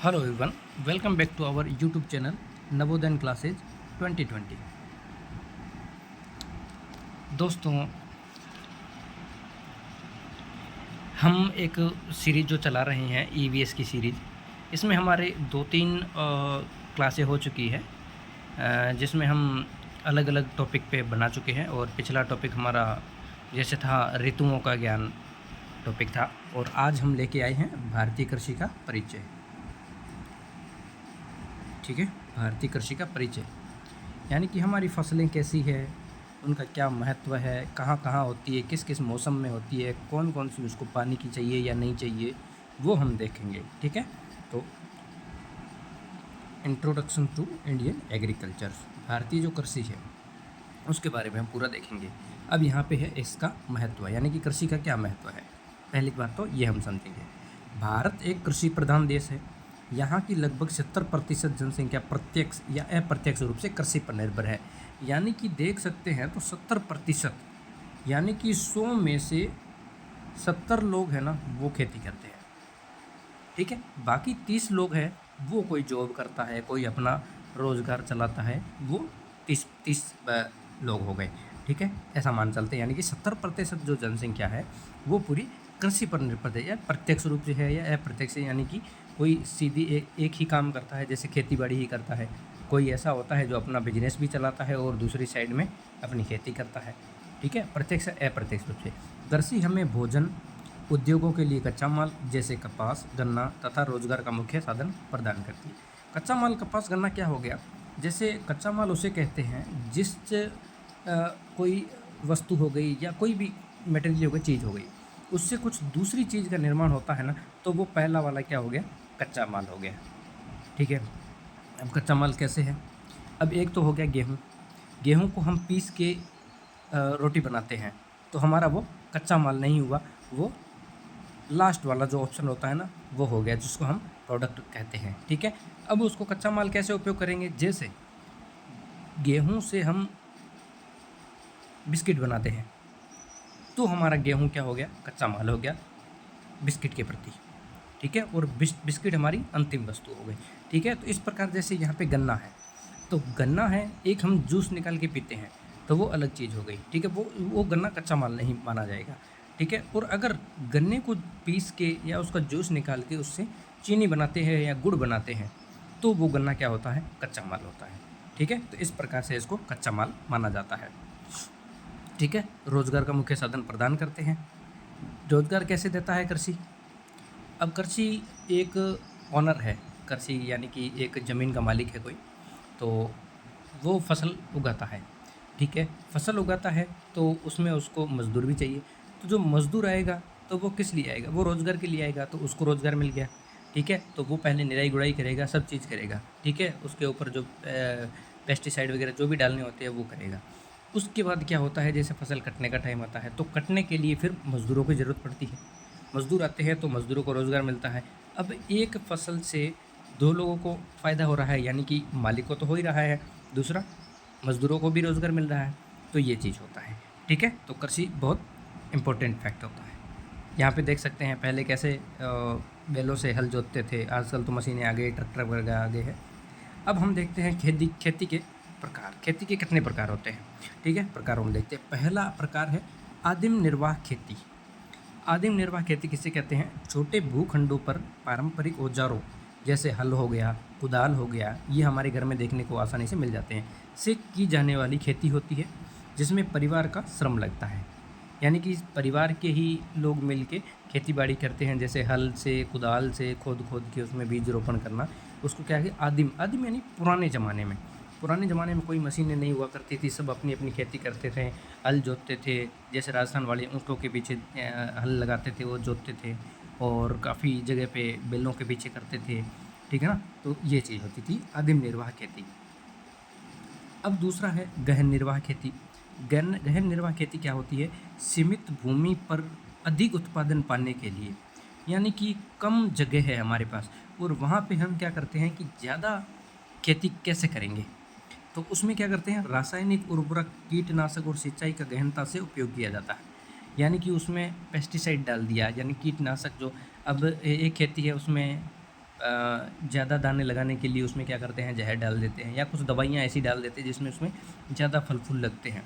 Hello everyone, welcome back to our YouTube channel Navodaya classes 2020। दोस्तों, हम एक सीरीज़ जो चला रहे हैं ईवीएस की सीरीज़, इसमें हमारे 2-3 क्लासें हो चुकी है, जिसमें हम अलग अलग टॉपिक पे बना चुके हैं। और पिछला टॉपिक हमारा जैसे था ऋतुओं का ज्ञान टॉपिक था, और आज हम लेके आए हैं भारतीय कृषि का परिचय। ठीक है, भारतीय कृषि का परिचय यानी कि हमारी फसलें कैसी है, उनका क्या महत्व है, कहाँ कहाँ होती है, किस किस मौसम में होती है, कौन कौन सी उसको पानी की चाहिए या नहीं चाहिए, वो हम देखेंगे। ठीक है, तो इंट्रोडक्शन टू इंडियन एग्रीकल्चर, भारतीय जो कृषि है उसके बारे में हम पूरा देखेंगे। अब यहाँ पे है इसका महत्व, यानी कि कृषि का क्या महत्व है। पहली बात तो ये हम समझेंगे, भारत एक कृषि प्रधान देश है। यहाँ की लगभग 70% जनसंख्या प्रत्यक्ष या अप्रत्यक्ष रूप से कृषि पर निर्भर है। यानी कि देख सकते हैं तो 70%, यानी कि 100 में से 70 लोग हैं ना, वो खेती करते हैं। ठीक है, बाकी 30 लोग हैं वो कोई जॉब करता है, कोई अपना रोज़गार चलाता है, वो 30 लोग हो गए। ठीक है, ऐसा मान चलते हैं। यानी कि 70% जो जनसंख्या है वो पूरी कृषि पर निर्भर है, या प्रत्यक्ष रूप से है या अप्रत्यक्ष है। यानी कि कोई सीधी एक ही काम करता है, जैसे खेती बाड़ी ही करता है। कोई ऐसा होता है जो अपना बिजनेस भी चलाता है और दूसरी साइड में अपनी खेती करता है। ठीक है, प्रत्यक्ष अप्रत्यक्ष रूप से कृषि हमें भोजन, उद्योगों के लिए कच्चा माल जैसे कपास, गन्ना तथा रोजगार का मुख्य साधन प्रदान करती है। कच्चा माल कपास, गन्ना क्या हो गया, जैसे कच्चा माल उसे कहते हैं जिस कोई वस्तु हो गई या कोई भी मटेरियल हो गई, चीज़ हो गई, उससे कुछ दूसरी चीज़ का निर्माण होता है ना, तो वो पहला वाला क्या हो गया, कच्चा माल हो गया। ठीक है, अब कच्चा माल कैसे है, अब एक तो हो गया गेहूँ। गेहूँ को हम पीस के रोटी बनाते हैं, तो हमारा वो कच्चा माल नहीं हुआ, वो लास्ट वाला जो ऑप्शन होता है ना, वो हो गया, जिसको हम प्रोडक्ट कहते हैं। ठीक है, अब उसको कच्चा माल कैसे उपयोग करेंगे, जैसे गेहूं से हम बिस्किट बनाते हैं, तो हमारा गेहूं क्या हो गया, कच्चा माल हो गया बिस्किट के प्रति। ठीक है, और बिस्किट हमारी अंतिम वस्तु हो गई। ठीक है, तो इस प्रकार जैसे यहाँ पे गन्ना है, तो गन्ना है, एक हम जूस निकाल के पीते हैं, तो वो अलग चीज़ हो गई। ठीक है, वो गन्ना कच्चा माल नहीं माना जाएगा। ठीक है, और अगर गन्ने को पीस के या उसका जूस निकाल के उससे चीनी बनाते हैं या गुड़ बनाते हैं, तो वो गन्ना क्या होता है, कच्चा माल होता है। ठीक है, तो इस प्रकार से इसको कच्चा माल माना जाता है। ठीक है, रोजगार का मुख्य साधन प्रदान करते हैं। रोजगार कैसे देता है कृषि, अब कृषि एक ऑनर है, कृषि यानी कि एक ज़मीन का मालिक है कोई, तो वो फसल उगाता है। ठीक है, फसल उगाता है तो उसमें उसको मज़दूर भी चाहिए, तो जो मज़दूर आएगा तो वो किस लिए आएगा, वो रोज़गार के लिए आएगा, तो उसको रोज़गार मिल गया। ठीक है, तो वो पहले निराई गुड़ाई करेगा, सब चीज़ करेगा। ठीक है, उसके ऊपर जो पेस्टिसाइड वगैरह जो भी डालने होते हैं वो करेगा। उसके बाद क्या होता है, जैसे फसल कटने का टाइम आता है, तो कटने के लिए फिर मज़दूरों की ज़रूरत पड़ती है। मज़दूर आते हैं तो मज़दूरों को रोज़गार मिलता है। अब एक फसल से 2 लोगों को फ़ायदा हो रहा है, यानी कि मालिक को तो हो ही रहा है, दूसरा मज़दूरों को भी रोज़गार मिल रहा है, तो ये चीज़ होता है। ठीक है, तो कृषि बहुत इम्पोर्टेंट फैक्ट होता है। यहाँ पे देख सकते हैं पहले कैसे बैलों से हल जोतते थे, आजकल तो मशीनें आ गई, ट्रैक्टर वगैरह आ गए हैं। अब हम देखते हैं खेती के प्रकार, खेती के कितने प्रकार होते हैं। ठीक है, प्रकारों में देखते हैं। पहला प्रकार है आदिम निर्वाह खेती। आदिम निर्वाह खेती किसे कहते हैं, छोटे भूखंडों पर पारंपरिक औजारों जैसे हल हो गया, कुदाल हो गया, ये हमारे घर में देखने को आसानी से मिल जाते हैं, से की जाने वाली खेती होती है, जिसमें परिवार का श्रम लगता है। यानी कि परिवार के ही लोग मिल के खेती बाड़ी करते हैं, जैसे हल से, कुदाल से खोद खोद के उसमें बीज रोपण करना, उसको क्या है, आदिम। आदिम यानी पुराने ज़माने में। पुराने ज़माने में कोई मशीनें नहीं हुआ करती थी, सब अपनी अपनी खेती करते थे, हल जोतते थे, जैसे राजस्थान वाले ऊँटों के पीछे हल लगाते थे, वो जोतते थे, और काफ़ी जगह पे बैलों के पीछे करते थे। ठीक है ना, तो ये चीज़ होती थी आदिम निर्वाह खेती। अब दूसरा है गहन निर्वाह खेती। गहन निर्वाह खेती क्या होती है, सीमित भूमि पर अधिक उत्पादन पाने के लिए, यानी कि कम जगह है हमारे पास, और वहाँ पे हम क्या करते हैं कि ज़्यादा खेती कैसे करेंगे, तो उसमें क्या करते हैं, रासायनिक उर्वरक, कीटनाशक और सिंचाई का गहनता से उपयोग किया जाता है। यानी कि उसमें पेस्टिसाइड डाल दिया, यानी कीटनाशक जो, अब एक खेती है उसमें ज़्यादा दाने लगाने के लिए उसमें क्या करते हैं, जहर डाल देते हैं या कुछ दवाइयाँ ऐसी डाल देते हैं जिसमें उसमें ज़्यादा फल फूल लगते हैं।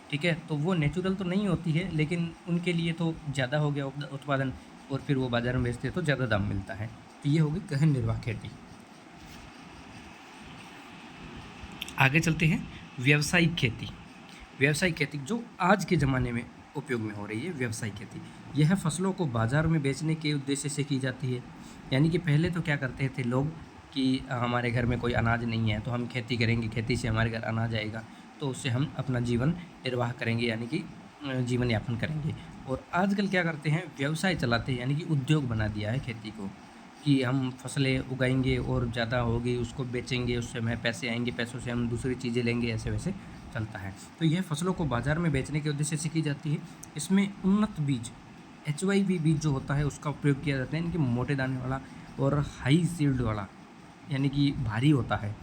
ठीक है, तो वो नेचुरल तो नहीं होती है, लेकिन उनके लिए तो ज़्यादा हो गया उत्पादन, और फिर वो बाज़ार में बेचते हैं तो ज़्यादा दाम मिलता है। तो ये होगी गहन निर्वाह खेती। आगे चलते हैं व्यावसायिक खेती। व्यावसायिक खेती जो आज के ज़माने में उपयोग में हो रही है, व्यावसायिक खेती यह फसलों को बाज़ार में बेचने के उद्देश्य से की जाती है। यानी कि पहले तो क्या करते थे लोग कि हमारे घर में कोई अनाज नहीं है तो हम खेती करेंगे, खेती से हमारे घर अनाज आएगा, तो उससे हम अपना जीवन निर्वाह करेंगे, यानी कि जीवन यापन करेंगे। और आजकल क्या करते हैं, व्यवसाय चलाते हैं, यानी कि उद्योग बना दिया है खेती को, कि हम फसलें उगाएंगे और ज़्यादा होगी उसको बेचेंगे, उससे हमें पैसे आएंगे, पैसों से हम दूसरी चीज़ें लेंगे, ऐसे वैसे चलता है। तो यह फसलों को बाज़ार में बेचने के उद्देश्य से की जाती है। इसमें उन्नत बीज HYV बीज जो होता है उसका उपयोग किया जाता है, यानी कि मोटे दाने वाला और हाई सील्ड वाला, यानी कि भारी होता है।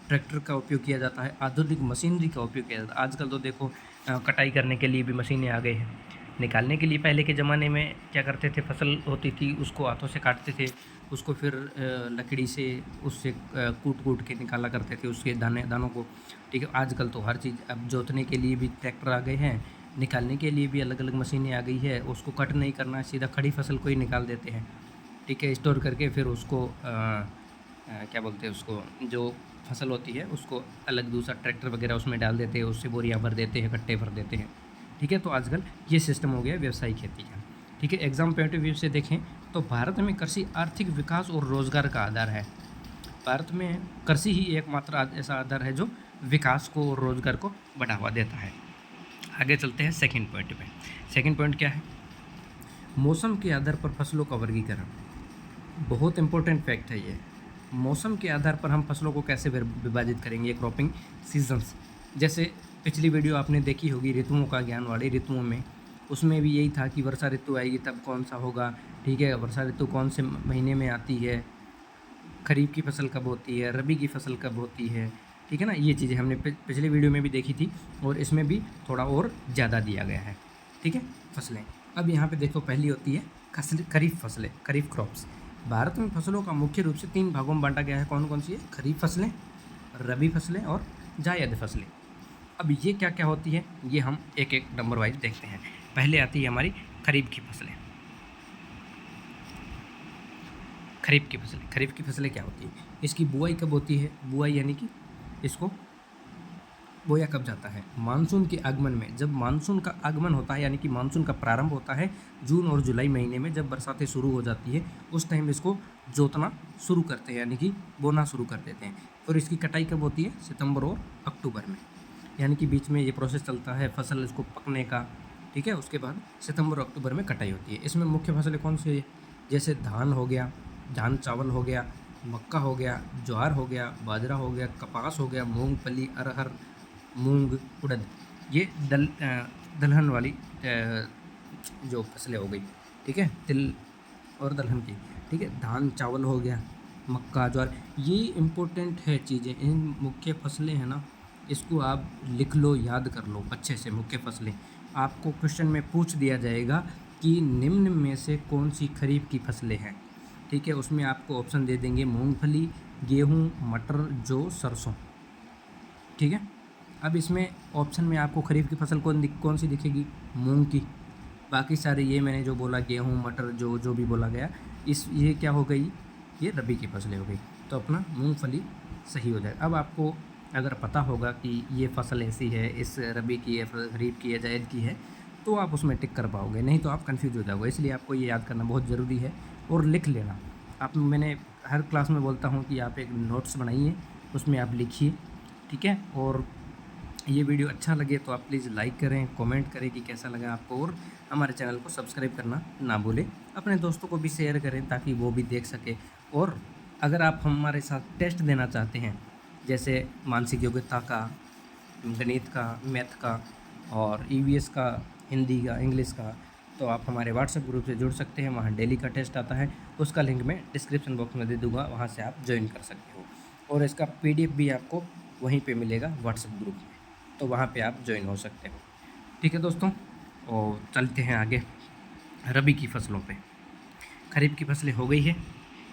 ट्रैक्टर का उपयोग किया जाता है, आधुनिक मशीनरी का उपयोग किया जाता है। आजकल तो देखो कटाई करने के लिए भी मशीनें आ गई हैं। निकालने के लिए पहले के ज़माने में क्या करते थे, फसल होती थी उसको हाथों से काटते थे, उसको फिर लकड़ी से उससे कूट कूट के निकाला करते थे उसके दानों को। ठीक है, आजकल तो हर चीज़, अब जोतने के लिए भी ट्रैक्टर आ गए हैं, निकालने के लिए भी अलग अलग मशीनें आ गई है। उसको कट नहीं करना, सीधा खड़ी फसल को ही निकाल देते हैं। ठीक है, स्टोर करके फिर उसको क्या बोलते हैं उसको, जो फसल होती है उसको अलग दूसरा ट्रैक्टर वगैरह उसमें डाल देते हैं, उससे बोरियाँ भर देते हैं, कट्टे भर देते हैं। ठीक है, तो आजकल ये सिस्टम हो गया व्यवसायिक खेती का। ठीक है, एग्जाम पॉइंट ऑफ व्यू से देखें तो भारत में कृषि आर्थिक विकास और रोजगार का आधार है। भारत में कृषि ही एकमात्र ऐसा आधार है जो विकास को और रोजगार को बढ़ावा देता है। आगे चलते हैं सेकंड पॉइंट पे। सेकंड पॉइंट क्या है, मौसम के आधार पर फसलों का वर्गीकरण। बहुत इंपॉर्टेंट फैक्ट है ये। मौसम के आधार पर हम फसलों को कैसे विभाजित करेंगे, क्रॉपिंग सीजन्स। जैसे पिछली वीडियो आपने देखी होगी ऋतुओं का ज्ञान वाली, ऋतुओं में उसमें भी यही था कि वर्षा ऋतु आएगी तब कौन सा होगा। ठीक है, वर्षा ऋतु कौन से महीने में आती है, खरीफ की फसल कब होती है, रबी की फसल कब होती है। ठीक है ना, ये चीज़ें हमने पिछले वीडियो में भी देखी थी, और इसमें भी थोड़ा और ज़्यादा दिया गया है। ठीक है, फसलें अब यहाँ पे देखो, पहली होती है खरीफ फसलें, खरीफ क्रॉप्स। भारत में फसलों का मुख्य रूप से 3 भागों में बांटा गया है। कौन कौन सी है, खरीफ फसलें, रबी फसलें और जायद फसलें। अब ये क्या क्या होती है, ये हम एक एक नंबर वाइज देखते हैं। पहले आती है हमारी खरीफ की फसलें। खरीफ की फसलें, खरीफ की फसलें क्या होती है, इसकी बुआई कब होती है, बुआई यानी कि इसको बोया कब जाता है, मानसून के आगमन में। जब मानसून का आगमन होता है, यानी कि मानसून का प्रारंभ होता है जून और जुलाई महीने में, जब बरसातें शुरू हो जाती है उस टाइम इसको जोतना शुरू करते हैं, यानी कि बोना शुरू कर देते हैं। फिर इसकी कटाई कब होती है, सितंबर और अक्टूबर में, यानी कि बीच में ये प्रोसेस चलता है फसल इसको पकने का। ठीक है, उसके बाद सितंबर और अक्टूबर में कटाई होती है। इसमें मुख्य फसलें कौन सी है, जैसे धान हो गया, धान चावल हो गया, मक्का हो गया, ज्वार हो गया, बाजरा हो गया, कपास हो गया, मूंगफली, अरहर, मूंग, उड़द, ये दलहन वाली जो फसलें हो गई। ठीक है, तिल और दलहन की। ठीक है, धान चावल हो गया, मक्का, ज्वार, ये इम्पोर्टेंट है चीज़ें। इन मुख्य फसलें हैं ना, इसको आप लिख लो, याद कर लो अच्छे से। मुख्य फसलें आपको क्वेश्चन में पूछ दिया जाएगा कि निम्न में से कौन सी खरीफ की फसलें हैं। ठीक है, उसमें आपको ऑप्शन दे देंगे मूंगफली, गेहूं, मटर, जौ, सरसों। ठीक है, अब इसमें ऑप्शन में आपको खरीफ की फसल कौन सी दिखेगी, मूंग की। बाकी सारे ये मैंने जो बोला, गेहूं, मटर, जो भी बोला गया, ये क्या हो गई, ये रबी की फसलें हो गई। तो अपना मूंगफली सही हो जाए। अब आपको अगर पता होगा कि ये फसल ऐसी है, इस रबी की है, खरीफ की है, जायद की है, तो आप उसमें टिक कर पाओगे, नहीं तो आप कंफ्यूज हो जाओगे। इसलिए आपको ये याद करना बहुत ज़रूरी है और लिख लेना। मैंने हर क्लास में बोलता हूँ कि आप एक नोट्स बनाइए, उसमें आप लिखिए। ठीक है, और ये वीडियो अच्छा लगे तो आप प्लीज़ लाइक करें, कमेंट करें कि कैसा लगा आपको, और हमारे चैनल को सब्सक्राइब करना ना भूलें। अपने दोस्तों को भी शेयर करें ताकि वो भी देख सके। और अगर आप हमारे साथ टेस्ट देना चाहते हैं, जैसे मानसिक योग्यता का, गणित का, मैथ का, और EVS का, हिंदी का, इंग्लिश का, तो आप हमारे व्हाट्सएप ग्रुप से जुड़ सकते हैं। वहाँ डेली का टेस्ट आता है, उसका लिंक मैं डिस्क्रिप्शन बॉक्स में दे दूँगा, वहाँ से आप ज्वाइन कर सकते हो। और इसका PDF भी आपको वहीं पे मिलेगा व्हाट्सएप ग्रुप में, तो वहाँ पे आप ज्वाइन हो सकते हो। ठीक है दोस्तों, और चलते हैं आगे रबी की फसलों पे। खरीफ की फसलें हो गई है,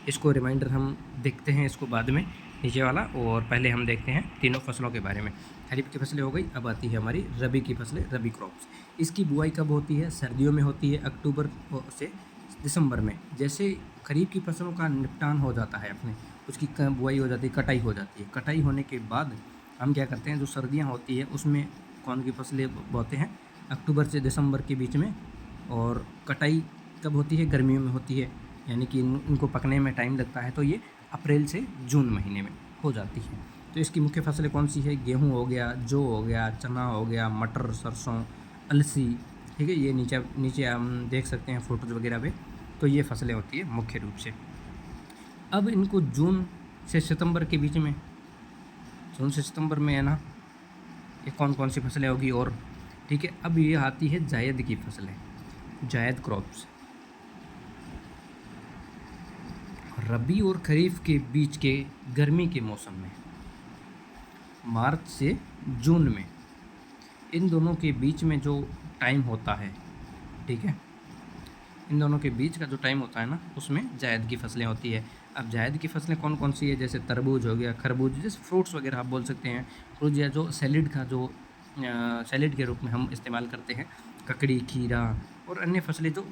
इसको रिमाइंडर हम देखते हैं इसको बाद में नीचे वाला, और पहले हम देखते हैं तीनों फसलों के बारे में। खरीफ की फसलें हो गई, अब आती है हमारी रबी की फसलें, रबी क्रॉप्स। इसकी बुआई कब होती है? सर्दियों में होती है, अक्टूबर से दिसंबर में। जैसे खरीफ की फसलों का निपटान हो जाता है अपने, उसकी बुआई हो जाती है, कटाई हो जाती है। कटाई होने के बाद हम क्या करते हैं, जो सर्दियाँ होती है उसमें कौन की फसलें बोते हैं? अक्टूबर से दिसंबर के बीच में। और कटाई कब होती है? गर्मियों में होती है, यानी कि इनको पकने में टाइम लगता है, तो ये अप्रैल से जून महीने में हो जाती है। तो इसकी मुख्य फसलें कौन सी है? गेहूँ हो गया, जौ हो गया, चना हो गया, मटर, सरसों, अलसी, ठीक है। ये नीचे नीचे हम देख सकते हैं फोटोज़ वगैरह पे। तो ये फसलें होती है मुख्य रूप से। अब इनको जून से सितंबर के बीच में, जून से सितंबर में है ना, ये कौन कौन सी फसलें होगी? और ठीक है, अब ये आती है जायद की फसलें, जायद क्रॉप्स। रबी और खरीफ के बीच के गर्मी के मौसम में, मार्च से जून में, इन दोनों के बीच में जो टाइम होता है, ठीक है, इन दोनों के बीच का जो टाइम होता है ना, उसमें जायद की फसलें होती है। अब जायद की फसलें कौन कौन सी है? जैसे तरबूज हो गया, खरबूज, जैसे फ्रूट्स वगैरह आप बोल सकते हैं। फ्रूट या जो सैलिड का जो सैलिड के रूप में हम इस्तेमाल करते हैं, ककड़ी, खीरा और अन्य फसलें जो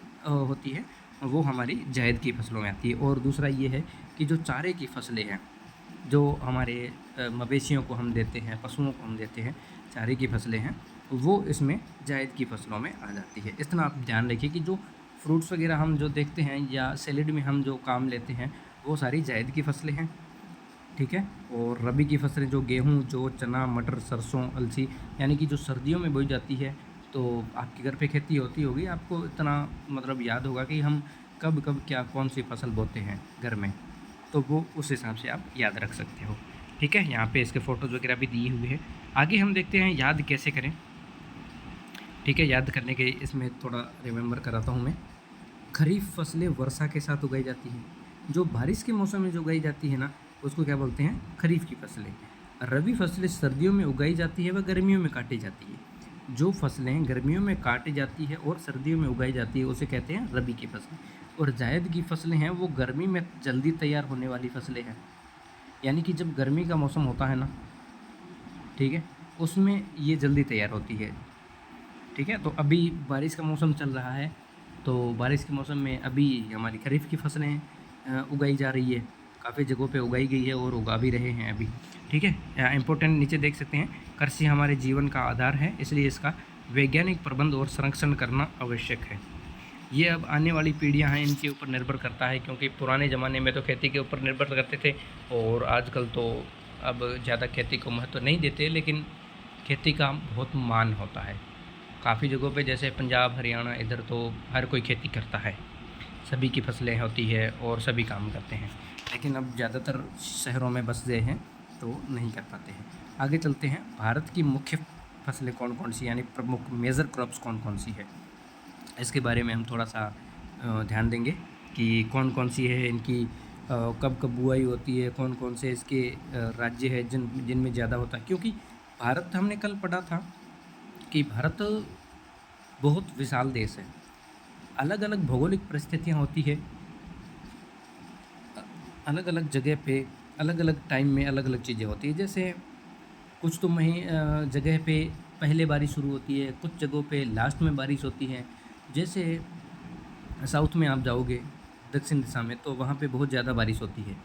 होती है, वो हमारी जायद की फसलों में आती है। और दूसरा ये है कि जो चारे की फसलें हैं, जो हमारे मवेशियों को हम देते हैं, पशुओं को हम देते हैं, चारे की फसलें हैं, वो इसमें जायद की फसलों में आ जाती है। इतना आप ध्यान रखिए कि जो फ्रूट्स वगैरह हम जो देखते हैं या सैलेड में हम जो काम लेते हैं, वो सारी जायद की फसलें हैं, ठीक है। और रबी की फसलें जो गेहूँ, जो चना, मटर, सरसों, अलसी, यानी कि जो सर्दियों में बोई जाती है। तो आपके घर पे खेती होती होगी, आपको इतना मतलब याद होगा कि हम कब कब क्या कौन सी फसल बोते हैं घर में, तो वो उस हिसाब से आप याद रख सकते हो, ठीक है। यहाँ पे इसके फ़ोटोज़ वगैरह भी दिए हुए हैं। आगे हम देखते हैं याद कैसे करें, ठीक है। याद करने के इसमें थोड़ा रिमेंबर कराता हूँ मैं। खरीफ फसलें वर्षा के साथ उगाई जाती हैं। जो बारिश के मौसम में जो उगाई जाती है ना, उसको क्या बोलते हैं? खरीफ की फसलें। रबी फसलें सर्दियों में उगाई जाती है व गर्मियों में काटी जाती है। जो फसलें गर्मियों में काटी जाती है और सर्दियों में उगाई जाती है, उसे कहते हैं रबी की फसलें। और जायद की फसलें हैं, वो गर्मी में जल्दी तैयार होने वाली फसलें हैं। यानी कि जब गर्मी का मौसम होता है ना, ठीक है, उसमें ये जल्दी तैयार होती है, ठीक है। तो अभी बारिश का मौसम चल रहा है, तो बारिश के मौसम में अभी हमारी खरीफ की फसलें उगाई जा रही है, काफ़ी जगहों पे उगाई गई है और उगा भी रहे हैं अभी, ठीक है। इम्पोर्टेंट नीचे देख सकते हैं, कृषि हमारे जीवन का आधार है, इसलिए इसका वैज्ञानिक प्रबंध और संरक्षण करना आवश्यक है। ये अब आने वाली पीढ़ियां हैं, इनके ऊपर निर्भर करता है, क्योंकि पुराने ज़माने में तो खेती के ऊपर निर्भर करते थे, और आजकल तो अब ज़्यादा खेती को महत्व नहीं देते, लेकिन खेती का बहुत मान होता है। काफ़ी जगहों पे जैसे पंजाब, हरियाणा, इधर तो हर कोई खेती करता है, सभी की फसलें होती है और सभी काम करते हैं। लेकिन अब ज़्यादातर शहरों में बस गए हैं, तो नहीं कर पाते हैं। आगे चलते हैं, भारत की मुख्य फसलें कौन कौन सी, यानी प्रमुख मेजर क्रॉप्स कौन कौन सी है, इसके बारे में हम थोड़ा सा ध्यान देंगे कि कौन कौन सी है, इनकी कब कब बुआई होती है, कौन कौन से इसके राज्य है जिनमें ज़्यादा होता है। क्योंकि भारत, हमने कल पढ़ा था कि भारत बहुत विशाल देश है, अलग अलग भौगोलिक परिस्थितियाँ होती है, अलग अलग जगह पे अलग अलग टाइम में अलग अलग चीज़ें होती है। जैसे कुछ तो जगह पे पहले बारिश शुरू होती है, कुछ जगहों पे लास्ट में बारिश होती है। जैसे साउथ में आप जाओगे, दक्षिण दिशा में, तो वहाँ पे बहुत ज़्यादा बारिश होती है,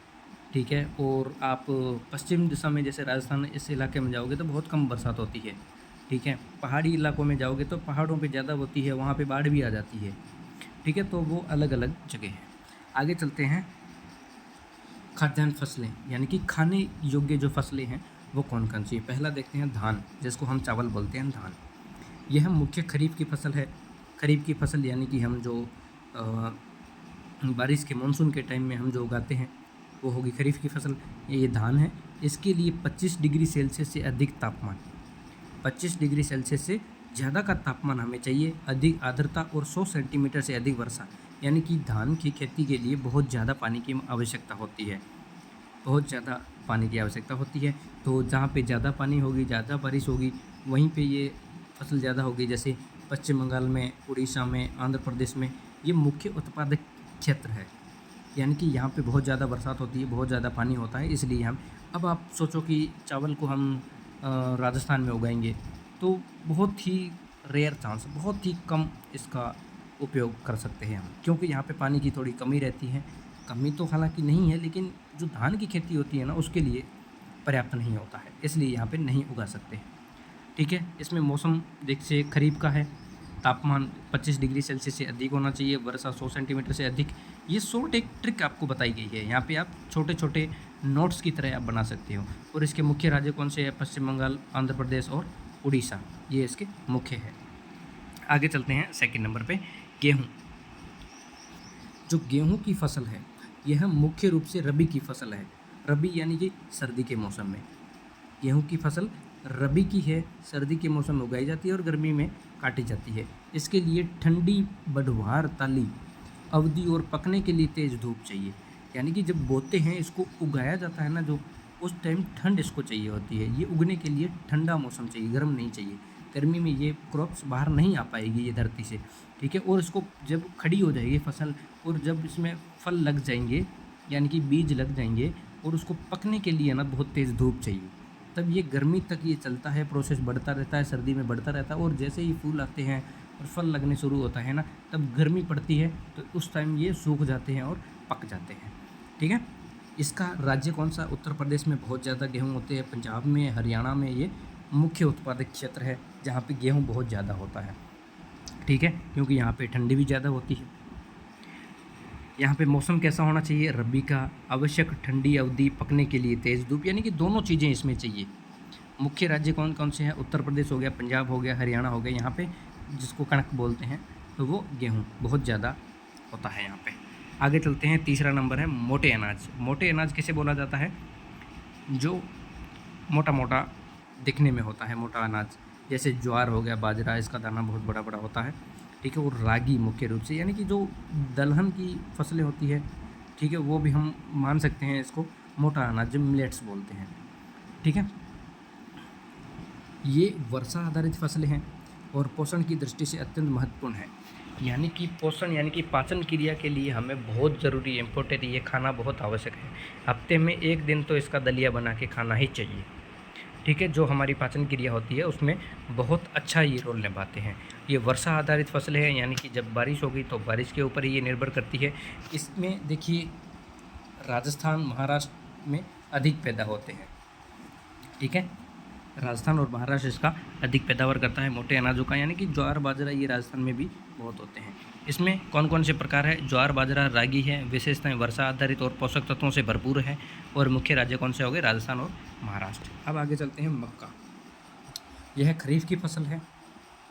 ठीक है। और आप पश्चिम दिशा में, जैसे राजस्थान, इस इलाके में जाओगे तो बहुत कम बरसात होती है, ठीक है। पहाड़ी इलाकों में जाओगे तो पहाड़ों पे ज़्यादा होती है, वहाँ पे बाढ़ भी आ जाती है, ठीक है। तो वो अलग अलग जगह है। आगे चलते हैं, खाद्यान्न फसलें, यानी कि खाने योग्य जो फसलें हैं वो कौन कौन सी है। पहला देखते हैं धान, जिसको हम चावल बोलते हैं, धान। यह मुख्य खरीफ की फसल है। खरीफ की फसल यानी कि हम जो बारिश के मानसून के टाइम में हम जो उगाते हैं, वो होगी खरीफ की फसल। ये धान है। इसके लिए 25 डिग्री सेल्सियस से अधिक तापमान, 25 डिग्री सेल्सियस से ज़्यादा का तापमान हमें चाहिए, अधिक आर्द्रता और 100 सेंटीमीटर से अधिक वर्षा। यानी कि धान की खेती के लिए बहुत ज़्यादा पानी की आवश्यकता होती है, बहुत ज़्यादा पानी की आवश्यकता होती है। तो जहाँ पे ज़्यादा पानी होगी, ज़्यादा बारिश होगी, वहीं पे ये फसल ज़्यादा होगी। जैसे पश्चिम बंगाल में, उड़ीसा में, आंध्र प्रदेश में, ये मुख्य उत्पादक क्षेत्र है, यानी कि यहाँ पे बहुत ज़्यादा बरसात होती है, बहुत ज़्यादा पानी होता है, इसलिए हम अब आप सोचो कि चावल को हम राजस्थान में उगाएंगे तो बहुत ही रेयर चांस, बहुत ही कम इसका उपयोग कर सकते हैं हम, क्योंकि यहाँ पे पानी की थोड़ी कमी रहती है। कमी तो हालांकि नहीं है, लेकिन जो धान की खेती होती है ना उसके लिए पर्याप्त नहीं होता है, इसलिए यहाँ पे नहीं उगा सकते। ठीक है, इसमें मौसम देखिए खरीफ का है, तापमान 25 डिग्री सेल्सियस से अधिक होना चाहिए, वर्षा 100 सेंटीमीटर से अधिक। ये शॉर्ट एक ट्रिक आपको बताई गई है, यहाँ पे आप छोटे छोटे नोट्स की तरह आप बना सकते हो। और इसके मुख्य राज्य कौन से हैं? पश्चिम बंगाल, आंध्र प्रदेश और उड़ीसा, ये इसके मुख्य है। आगे चलते हैं सेकंड नंबर पे, गेहूँ। जो गेहूँ की फसल है यह मुख्य रूप से रबी की फसल है। रबी यानी कि सर्दी के मौसम में गेहूँ की फसल रबी की है, सर्दी के मौसम में उगाई जाती है और गर्मी में काटी जाती है। इसके लिए ठंडी बढ़वार ताली अवधि और पकने के लिए तेज़ धूप चाहिए। यानी कि जब बोते हैं, इसको उगाया जाता है ना, जो उस टाइम ठंड इसको चाहिए होती है। ये उगने के लिए ठंडा मौसम चाहिए, गर्म नहीं चाहिए। गर्मी में ये क्रॉप्स बाहर नहीं आ पाएगी ये धरती से। ठीक है, और इसको जब खड़ी हो जाएगी फसल और जब इसमें फल लग जाएंगे, यानी कि बीज लग जाएंगे, और उसको पकने के लिए ना बहुत तेज़ धूप चाहिए। तब ये गर्मी तक ये चलता है, प्रोसेस बढ़ता रहता है, सर्दी में बढ़ता रहता है, और जैसे ही फूल आते हैं और फल लगने शुरू होता है ना, तब गर्मी पड़ती है, तो उस टाइम ये सूख जाते हैं और पक जाते हैं। ठीक है, इसका राज्य कौन सा? उत्तर प्रदेश में बहुत ज़्यादा गेहूँ होते हैं, पंजाब में, हरियाणा में ये मुख्य उत्पादक क्षेत्र है जहाँ पे गेहूँ बहुत ज़्यादा होता है। ठीक है, क्योंकि यहाँ पे ठंडी भी ज़्यादा होती है। यहाँ पे मौसम कैसा होना चाहिए? रबी का, आवश्यक ठंडी अवधि, पकने के लिए तेज़ धूप, यानी कि दोनों चीज़ें इसमें चाहिए। मुख्य राज्य कौन कौन से हैं? उत्तर प्रदेश हो गया, पंजाब हो गया, हरियाणा हो गया। यहाँ पे जिसको कणक बोलते हैं, तो वो गेहूँ बहुत ज़्यादा होता है यहाँ पे। आगे चलते हैं, तीसरा नंबर है मोटे अनाज। मोटे अनाज किसे बोला जाता है? जो मोटा मोटा दिखने में होता है, मोटा अनाज, जैसे ज्वार हो गया, बाजरा, इसका दाना बहुत बड़ा बड़ा होता है। ठीक है, और रागी मुख्य रूप से, यानी कि जो दलहन की फसलें होती है, ठीक है, वो भी हम मान सकते हैं इसको मोटा अनाज, जो मिलेट्स बोलते हैं। ठीक है, ये वर्षा आधारित फसलें हैं और पोषण की दृष्टि से अत्यंत महत्वपूर्ण है। यानी कि पोषण, यानी कि पाचन क्रिया के लिए हमें बहुत ज़रूरी, इम्पोर्टेंट, ये खाना बहुत आवश्यक है। हफ्ते में एक दिन तो इसका दलिया बना के खाना ही चाहिए। ठीक है, जो हमारी पाचन क्रिया होती है उसमें बहुत अच्छा ये रोल निभाते हैं। ये वर्षा आधारित फसलें हैं, यानी कि जब बारिश होगी तो बारिश के ऊपर ही ये निर्भर करती है। इसमें देखिए राजस्थान, महाराष्ट्र में अधिक पैदा होते हैं। ठीक है, राजस्थान और महाराष्ट्र इसका अधिक पैदावार करता है मोटे अनाजों का, यानी कि ज्वार बाजरा, ये राजस्थान में भी बहुत होते हैं। इसमें कौन कौन से प्रकार है? ज्वार बाजरा रागी है। विशेषताएं वर्षा आधारित और पोषक तत्वों से भरपूर है। और मुख्य राज्य कौन से हो गए? राजस्थान और महाराष्ट्र। अब आगे चलते हैं, मक्का। यह खरीफ की फसल है।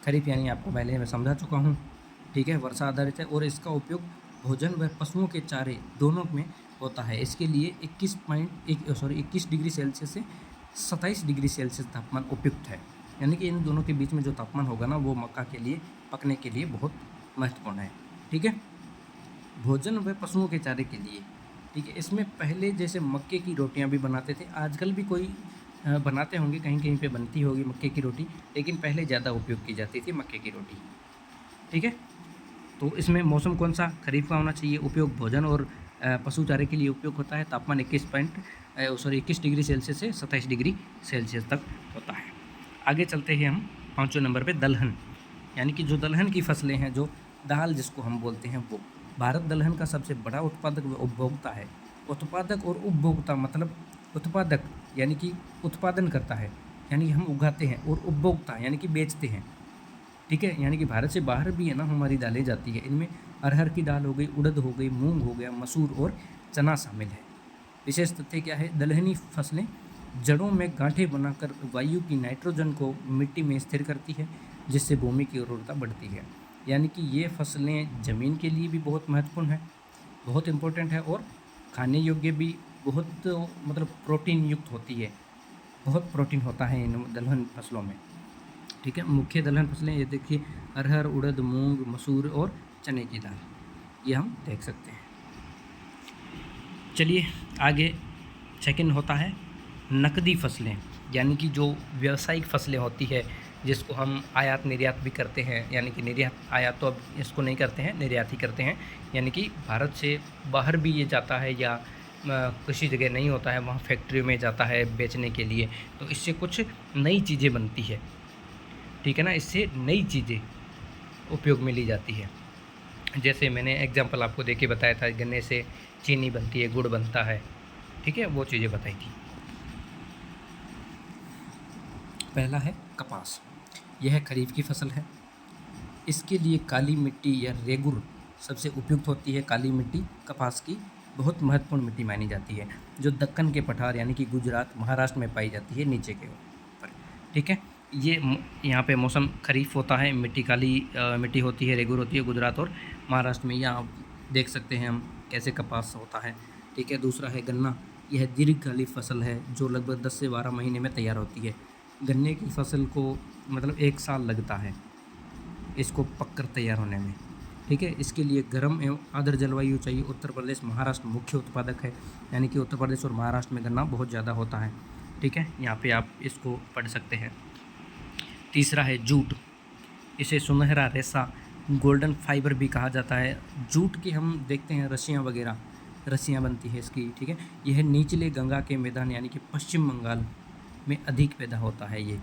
खरीफ यानी आपको पहले मैं समझा चुका हूँ। ठीक है, वर्षा आधारित है और इसका उपयोग भोजन व पशुओं के चारे दोनों में होता है। इसके लिए 21 डिग्री सेल्सियस से 27 डिग्री सेल्सियस तापमान उपयुक्त है। यानी कि इन दोनों के बीच में जो तापमान होगा ना, वो मक्का के लिए पकने के लिए बहुत महत्वपूर्ण है। ठीक है, भोजन व पशुओं के चारे के लिए। ठीक है, इसमें पहले जैसे मक्के की रोटियां भी बनाते थे, आजकल भी कोई बनाते होंगे, कहीं कहीं पे बनती होगी मक्के की रोटी, लेकिन पहले ज़्यादा उपयोग की जाती थी मक्के की रोटी। ठीक है, तो इसमें मौसम कौन सा? खरीफ का होना चाहिए। उपयोग भोजन और पशु चारे के लिए उपयोग होता है। तापमान 21 डिग्री सेल्सियस से 27 डिग्री सेल्सियस तक होता है। आगे चलते हैं हम 5वें नंबर पे, दलहन। यानी कि जो दलहन की फसलें हैं, जो दाल जिसको हम बोलते हैं, वो भारत दलहन का सबसे बड़ा उत्पादक व उपभोक्ता है। उत्पादक और उपभोक्ता मतलब उत्पादक यानी कि उत्पादन करता है, यानी कि हम उगाते हैं, और उपभोक्ता यानी कि बेचते हैं। ठीक है, यानी कि भारत से बाहर भी है ना हमारी दालें जाती है। इनमें अरहर की दाल हो गई, उड़द हो गई, मूंग हो गया, मसूर और चना शामिल है। विशेष तथ्य क्या है? दलहनी फसलें जड़ों में गांठें बनाकर वायु की नाइट्रोजन को मिट्टी में स्थिर करती है, जिससे भूमि की उर्वरता बढ़ती है। यानी कि ये फसलें ज़मीन के लिए भी बहुत महत्वपूर्ण है, बहुत इम्पोर्टेंट है, और खाने योग्य भी बहुत, मतलब प्रोटीन युक्त होती है। बहुत प्रोटीन होता है इन दलहन फसलों में। ठीक है, मुख्य दलहन फसलें ये देखिए, अरहर, उड़द, मूंग, मसूर और चने की दाल, ये हम देख सकते हैं। चलिए आगे, सेकंड होता है नकदी फसलें, यानी कि जो व्यावसायिक फसलें होती है, जिसको हम आयात निर्यात भी करते हैं, यानी कि निर्यात आयात तो अब इसको नहीं करते हैं, निर्यात ही करते हैं, यानी कि भारत से बाहर भी ये जाता है या किसी जगह नहीं होता है वहाँ फैक्ट्री में जाता है बेचने के लिए, तो इससे कुछ नई चीज़ें बनती है, ठीक है ना, इससे नई चीज़ें उपयोग में ली जाती है। जैसे मैंने एग्जांपल आपको देके बताया था, गन्ने से चीनी बनती है, गुड़ बनता है, ठीक है, वो चीज़ें बताई थी। पहला है कपास। यह खरीफ की फसल है। इसके लिए काली मिट्टी या रेगुर सबसे उपयुक्त होती है। काली मिट्टी कपास की बहुत महत्वपूर्ण मिट्टी मानी जाती है, जो दक्कन के पठार यानी कि गुजरात, महाराष्ट्र में पाई जाती है नीचे के ऊपर, ठीक है। ये यहाँ पे मौसम खरीफ होता है, मिट्टी काली मिट्टी होती है, रेगुर होती है गुजरात और महाराष्ट्र में। यहाँ देख सकते हैं हम कैसे कपास होता है, ठीक है। दूसरा है गन्ना। यह दीर्घकालिक फसल है जो लगभग 10 से 12 महीने में तैयार होती है। गन्ने की फसल को मतलब 1 साल लगता है इसको पककर तैयार होने में, ठीक है। इसके लिए गर्म एवं आर्द्र जलवायु चाहिए। उत्तर प्रदेश, महाराष्ट्र मुख्य उत्पादक है, यानी कि उत्तर प्रदेश और महाराष्ट्र में गन्ना बहुत ज़्यादा होता है, ठीक है। यहाँ पे आप इसको पढ़ सकते हैं। तीसरा है जूट। इसे सुनहरा रेशा, गोल्डन फाइबर भी कहा जाता है। जूट की हम देखते हैं रस्सियाँ वगैरह, रस्सियाँ बनती है इसकी, ठीक है। यह निचले गंगा के मैदान यानी कि पश्चिम बंगाल में अधिक पैदा होता है। ये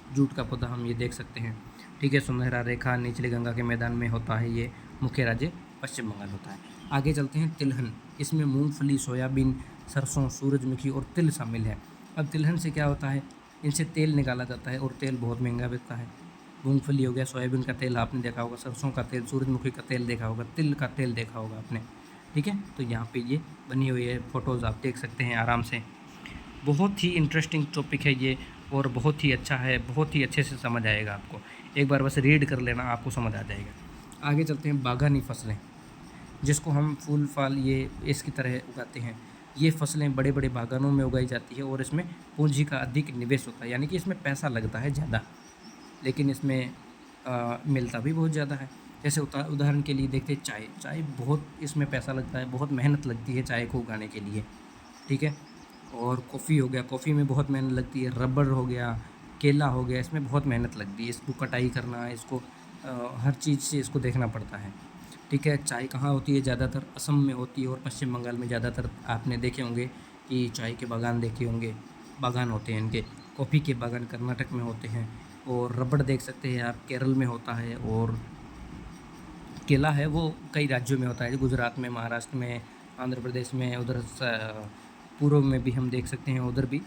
जूट का पौधा हम ये देख सकते हैं, ठीक है। सुनहरा रेखा निचले गंगा के मैदान में होता है। ये मुख्य राज्य पश्चिम बंगाल होता है। आगे चलते हैं तिलहन। इसमें मूंगफली, सोयाबीन, सरसों, सूरजमुखी और तिल शामिल है। अब तिलहन से क्या होता है, इनसे तेल निकाला जाता है और तेल बहुत महंगा बिकता है। मूंगफली हो गया, सोयाबीन का तेल आपने देखा होगा, सरसों का तेल, सूरजमुखी का तेल देखा होगा, तिल का तेल देखा होगा आपने, ठीक है। तो यहाँ पे ये बनी हुई है, फ़ोटोज़ आप देख सकते हैं आराम से। बहुत ही इंटरेस्टिंग टॉपिक है ये और बहुत ही अच्छा है, बहुत ही अच्छे से समझ आएगा आपको। एक बार बस रीड कर लेना, आपको समझ आ जाएगा। आगे चलते हैं बागानी फसलें, जिसको हम फूल फाल ये इसकी तरह उगाते हैं। ये फसलें बड़े बड़े बागानों में उगाई जाती है और इसमें पूंजी का अधिक निवेश होता है, यानी कि इसमें पैसा लगता है ज़्यादा, लेकिन इसमें मिलता भी बहुत ज़्यादा है। जैसे उदाहरण के लिए देखते हैं चाय बहुत इसमें पैसा लगता है, बहुत मेहनत लगती है चाय को उगाने के लिए, ठीक है। और कॉफ़ी हो गया, कॉफ़ी में बहुत मेहनत लगती है। रबर हो गया, केला हो गया, इसमें बहुत मेहनत लगती है। इसको कटाई करना, इसको हर चीज़ से इसको देखना पड़ता है, ठीक है। चाय कहाँ होती है, ज़्यादातर असम में होती है और पश्चिम बंगाल में ज़्यादातर आपने देखे होंगे कि चाय के बागान देखे होंगे, बागान होते हैं इनके। कॉफ़ी के बागान कर्नाटक में होते हैं और रबड़ देख सकते हैं आप केरल में होता है। और केला है वो कई राज्यों में होता है, गुजरात में, महाराष्ट्र में, आंध्र प्रदेश में, उधर पूर्व में भी हम देख सकते हैं, उधर भी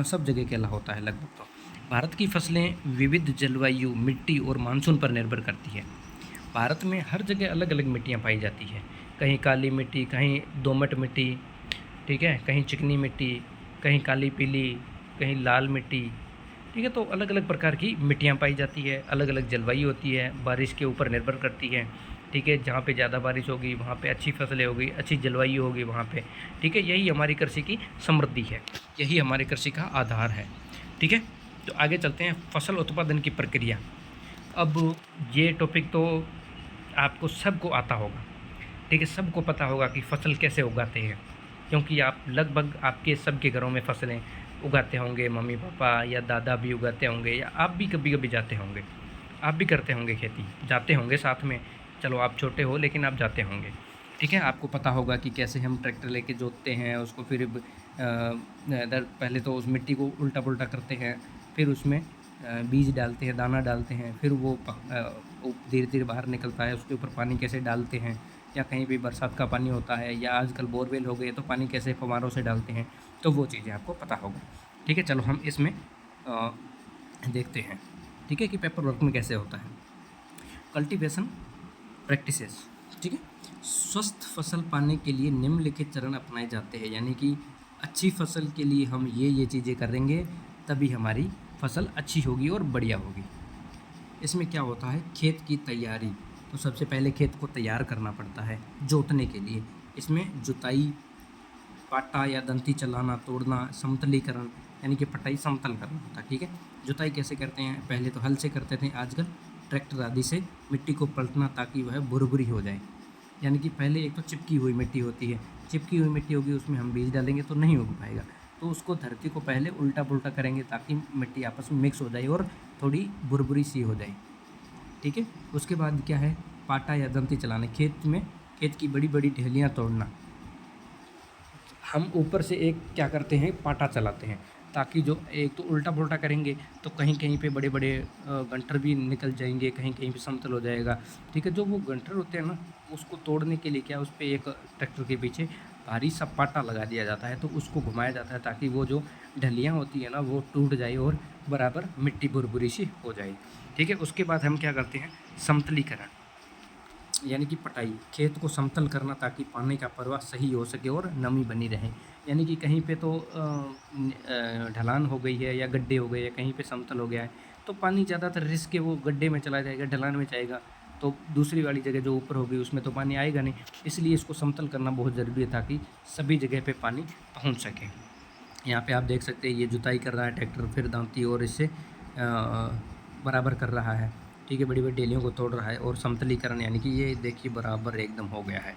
सब जगह केला होता है लगभग। तो भारत की फसलें विविध जलवायु, मिट्टी और मानसून पर निर्भर करती है। भारत में हर जगह अलग अलग मिट्टियाँ पाई जाती हैं, कहीं काली मिट्टी, कहीं दोमट मिट्टी, ठीक है, कहीं चिकनी मिट्टी, कहीं काली पीली, कहीं लाल मिट्टी, ठीक है। तो अलग अलग प्रकार की मिट्टियाँ पाई जाती है, अलग अलग जलवायु होती है, बारिश के ऊपर निर्भर करती है, ठीक है। जहाँ पे ज़्यादा बारिश होगी वहाँ पे अच्छी फसलें होगी, अच्छी जलवायु होगी वहाँ पे, ठीक है। यही हमारी कृषि की समृद्धि है, यही हमारी कृषि का आधार है, ठीक है। तो आगे चलते हैं फसल उत्पादन की प्रक्रिया। अब ये टॉपिक तो आपको सबको आता होगा, ठीक है, सबको पता होगा कि फसल कैसे उगाते हैं, क्योंकि आप लगभग आपके सबके घरों में फसलें उगाते होंगे, मम्मी पापा या दादा भी उगाते होंगे, या आप भी कभी कभी जाते होंगे, आप भी करते होंगे खेती, जाते होंगे साथ में। चलो आप छोटे हो लेकिन आप जाते होंगे, ठीक है। आपको पता होगा कि कैसे हम ट्रैक्टर लेके जोतते हैं उसको, फिर पहले तो उस मिट्टी को उल्टा पुल्टा करते हैं, फिर उसमें बीज डालते हैं, दाना डालते हैं, फिर वो धीरे धीरे बाहर निकलता है। उसके ऊपर पानी कैसे डालते हैं, या कहीं भी बरसात का पानी होता है, या आजकल बोरवेल हो गए तो पानी कैसे फव्वारों से डालते हैं, तो वो चीज़ें आपको पता होगा, ठीक है। चलो हम इसमें देखते हैं, ठीक है, कि पेपर वर्क में कैसे होता है। कल्टीवेशन प्रैक्टिसेस, ठीक है। स्वस्थ फसल पाने के लिए निम्नलिखित चरण अपनाए जाते हैं, यानी कि अच्छी फसल के लिए हम ये चीज़ें करेंगे तभी हमारी फसल अच्छी होगी और बढ़िया होगी। इसमें क्या होता है, खेत की तैयारी। तो सबसे पहले खेत को तैयार करना पड़ता है जोतने के लिए। इसमें जुताई, पाटा या दंती चलाना, तोड़ना, समतलीकरण यानी कि पटाई, समतल करना होता है, ठीक है। जुताई कैसे करते हैं, पहले तो हल से करते थे, आजकल ट्रैक्टर आदि से मिट्टी को पलटना ताकि वह भुरभुरी हो जाए। यानी कि पहले एक तो चिपकी हुई मिट्टी होती है, चिपकी हुई मिट्टी होगी उसमें हम बीज डालेंगे तो नहीं उग पाएगा। तो उसको धरती को पहले उल्टा पुल्टा करेंगे ताकि मिट्टी आपस में मिक्स हो जाए और थोड़ी बुरबुरी सी हो जाए। ठीक है, उसके बाद क्या है, पाटा या दंती चलाना, खेत की बड़ी बड़ी ढेलियाँ तोड़ना। हम ऊपर से एक क्या करते हैं, पाटा चलाते हैं ताकि जो एक तो उल्टा पुल्टा करेंगे तो कहीं कहीं पे बड़े बड़े गंटर भी निकल जाएंगे, कहीं कहीं पे समतल हो जाएगा। ठीक है, जो वो गंटर होते हैं ना, उसको तोड़ने के लिए क्या, उस पर एक ट्रैक्टर के पीछे भारी सा पाटा लगा दिया जाता है, तो उसको घुमाया जाता है ताकि वो जो ढलियाँ होती है ना वो टूट जाए और बराबर मिट्टी बुरबुरी सी हो जाए। ठीक है, उसके बाद हम क्या करते हैं, समतलीकरण यानी कि पटाई, खेत को समतल करना ताकि पानी का प्रवाह सही हो सके और नमी बनी रहे। यानी कि कहीं पे तो ढलान हो गई है या गड्ढे हो गए या कहीं पे समतल हो गया है, तो पानी ज़्यादातर रिस्क के वो गड्ढे में चला जाएगा, ढलान में जाएगा, तो दूसरी वाली जगह जो ऊपर होगी उसमें तो पानी आएगा नहीं। इसलिए इसको समतल करना बहुत ज़रूरी है ताकि सभी जगह पे पानी पहुंच सके। यहाँ पे आप देख सकते हैं ये जुताई कर रहा है ट्रैक्टर, फिर दांती और इससे बराबर कर रहा है। ठीक है, बड़ी बड़ी डेलियों को तोड़ रहा है और समतलीकरण यानी कि ये देखिए बराबर एकदम हो गया है।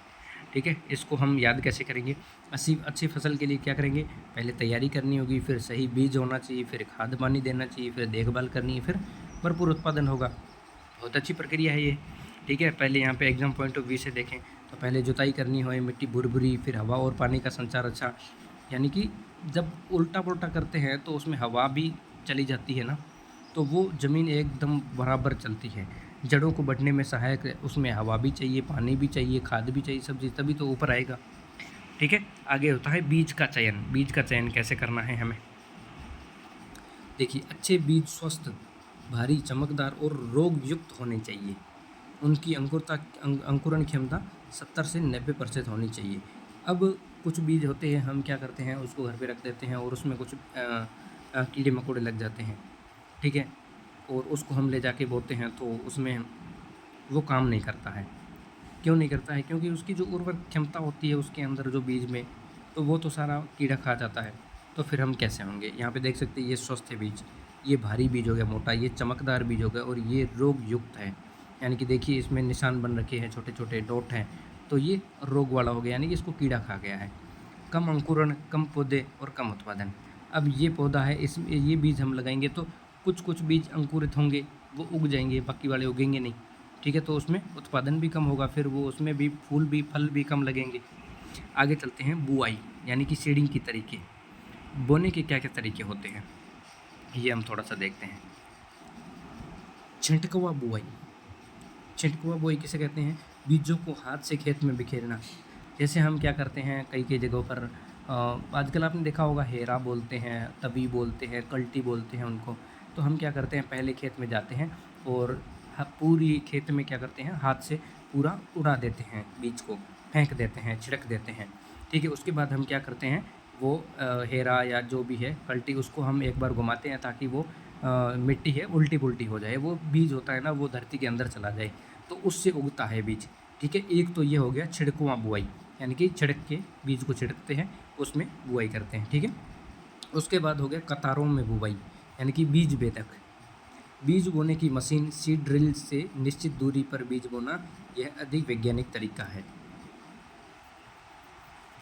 ठीक है, इसको हम याद कैसे करेंगे, अच्छी फसल के लिए क्या करेंगे, पहले तैयारी करनी होगी, फिर सही बीज होना चाहिए, फिर खाद पानी देना चाहिए, फिर देखभाल करनी है, फिर भरपूर उत्पादन होगा। बहुत अच्छी प्रक्रिया है ये। ठीक है, पहले यहाँ पे एग्जाम पॉइंट ऑफ व्यू से देखें तो पहले जुताई करनी हो, मिट्टी बुरबुरी, फिर हवा और पानी का संचार अच्छा, यानी कि जब उल्टा पुल्टा करते हैं तो उसमें हवा भी चली जाती है ना, तो वो ज़मीन एकदम बराबर चलती है, जड़ों को बढ़ने में सहायक है, उसमें हवा भी चाहिए, पानी भी चाहिए, खाद भी चाहिए, सब चीज़, तभी तो ऊपर आएगा। ठीक है, आगे होता है बीज का चयन। बीज का चयन कैसे करना है हमें, देखिए अच्छे बीज स्वस्थ, भारी, चमकदार और रोग युक्त होने चाहिए। उनकी अंकुरण क्षमता 70 से 90% होनी चाहिए। अब कुछ बीज होते हैं, हम क्या करते हैं, उसको घर पे रख देते हैं और उसमें कुछ कीड़े मकोड़े लग जाते हैं। ठीक है, और उसको हम ले जाके बोते हैं तो उसमें वो काम नहीं करता है। क्यों नहीं करता है, क्योंकि उसकी जो उर्वरक क्षमता होती है उसके अंदर जो बीज में, तो वो तो सारा कीड़ा खा जाता है। तो फिर हम कैसे होंगे, यहाँ पे देख सकते हैं ये स्वस्थ है बीज, ये भारी बीज हो गया, मोटा, ये चमकदार बीज हो गया और ये रोग युक्त है, यानी कि देखिए इसमें निशान बन रखे हैं, छोटे छोटे डॉट हैं, तो ये रोग वाला हो गया, यानी कि इसको कीड़ा खा गया है। कम अंकुरण, कम पौधे और कम उत्पादन। अब ये पौधा है, इसमें ये बीज हम लगाएंगे तो कुछ बीज अंकुरित होंगे, वो उग जाएंगे, बाकी वाले उगेंगे नहीं। ठीक है, तो उसमें उत्पादन भी कम होगा, फिर वो उसमें भी फूल भी फल भी कम लगेंगे। आगे चलते हैं बुआई यानी कि सीडिंग की तरीके। बोने के क्या क्या तरीके होते हैं ये हम थोड़ा सा देखते हैं। छिटकवा बुआई, छिटकवा बुआई किसे कहते हैं, बीजों को हाथ से खेत में बिखेरना। जैसे हम क्या करते हैं कई कई जगहों पर, आजकल आपने देखा होगा हेरा बोलते हैं, तवी बोलते हैं, कल्टी बोलते हैं उनको। तो हम क्या करते हैं, पहले खेत में जाते हैं और पूरी खेत में क्या करते हैं, हाथ से पूरा उड़ा देते हैं, बीज को फेंक देते हैं, छिड़क देते हैं। ठीक है, उसके बाद हम क्या करते हैं, वो हेरा या जो भी है कल्टी, उसको हम एक बार घुमाते हैं ताकि वो मिट्टी है उल्टी पुल्टी हो जाए, वो बीज होता है ना वो धरती के अंदर चला जाए, तो उससे उगता है बीज। ठीक है, एक तो ये हो गया छिड़कुआ बुआई, यानी कि छिड़क के बीज को छिड़कते हैं, उसमें बुआई करते हैं। ठीक है, उसके बाद हो गया कतारों में बुआई, यानी कि बीज बेधक। बीज बोने की मशीन, सीड ड्रिल से निश्चित दूरी पर बीज बोना, यह अधिक वैज्ञानिक तरीका है।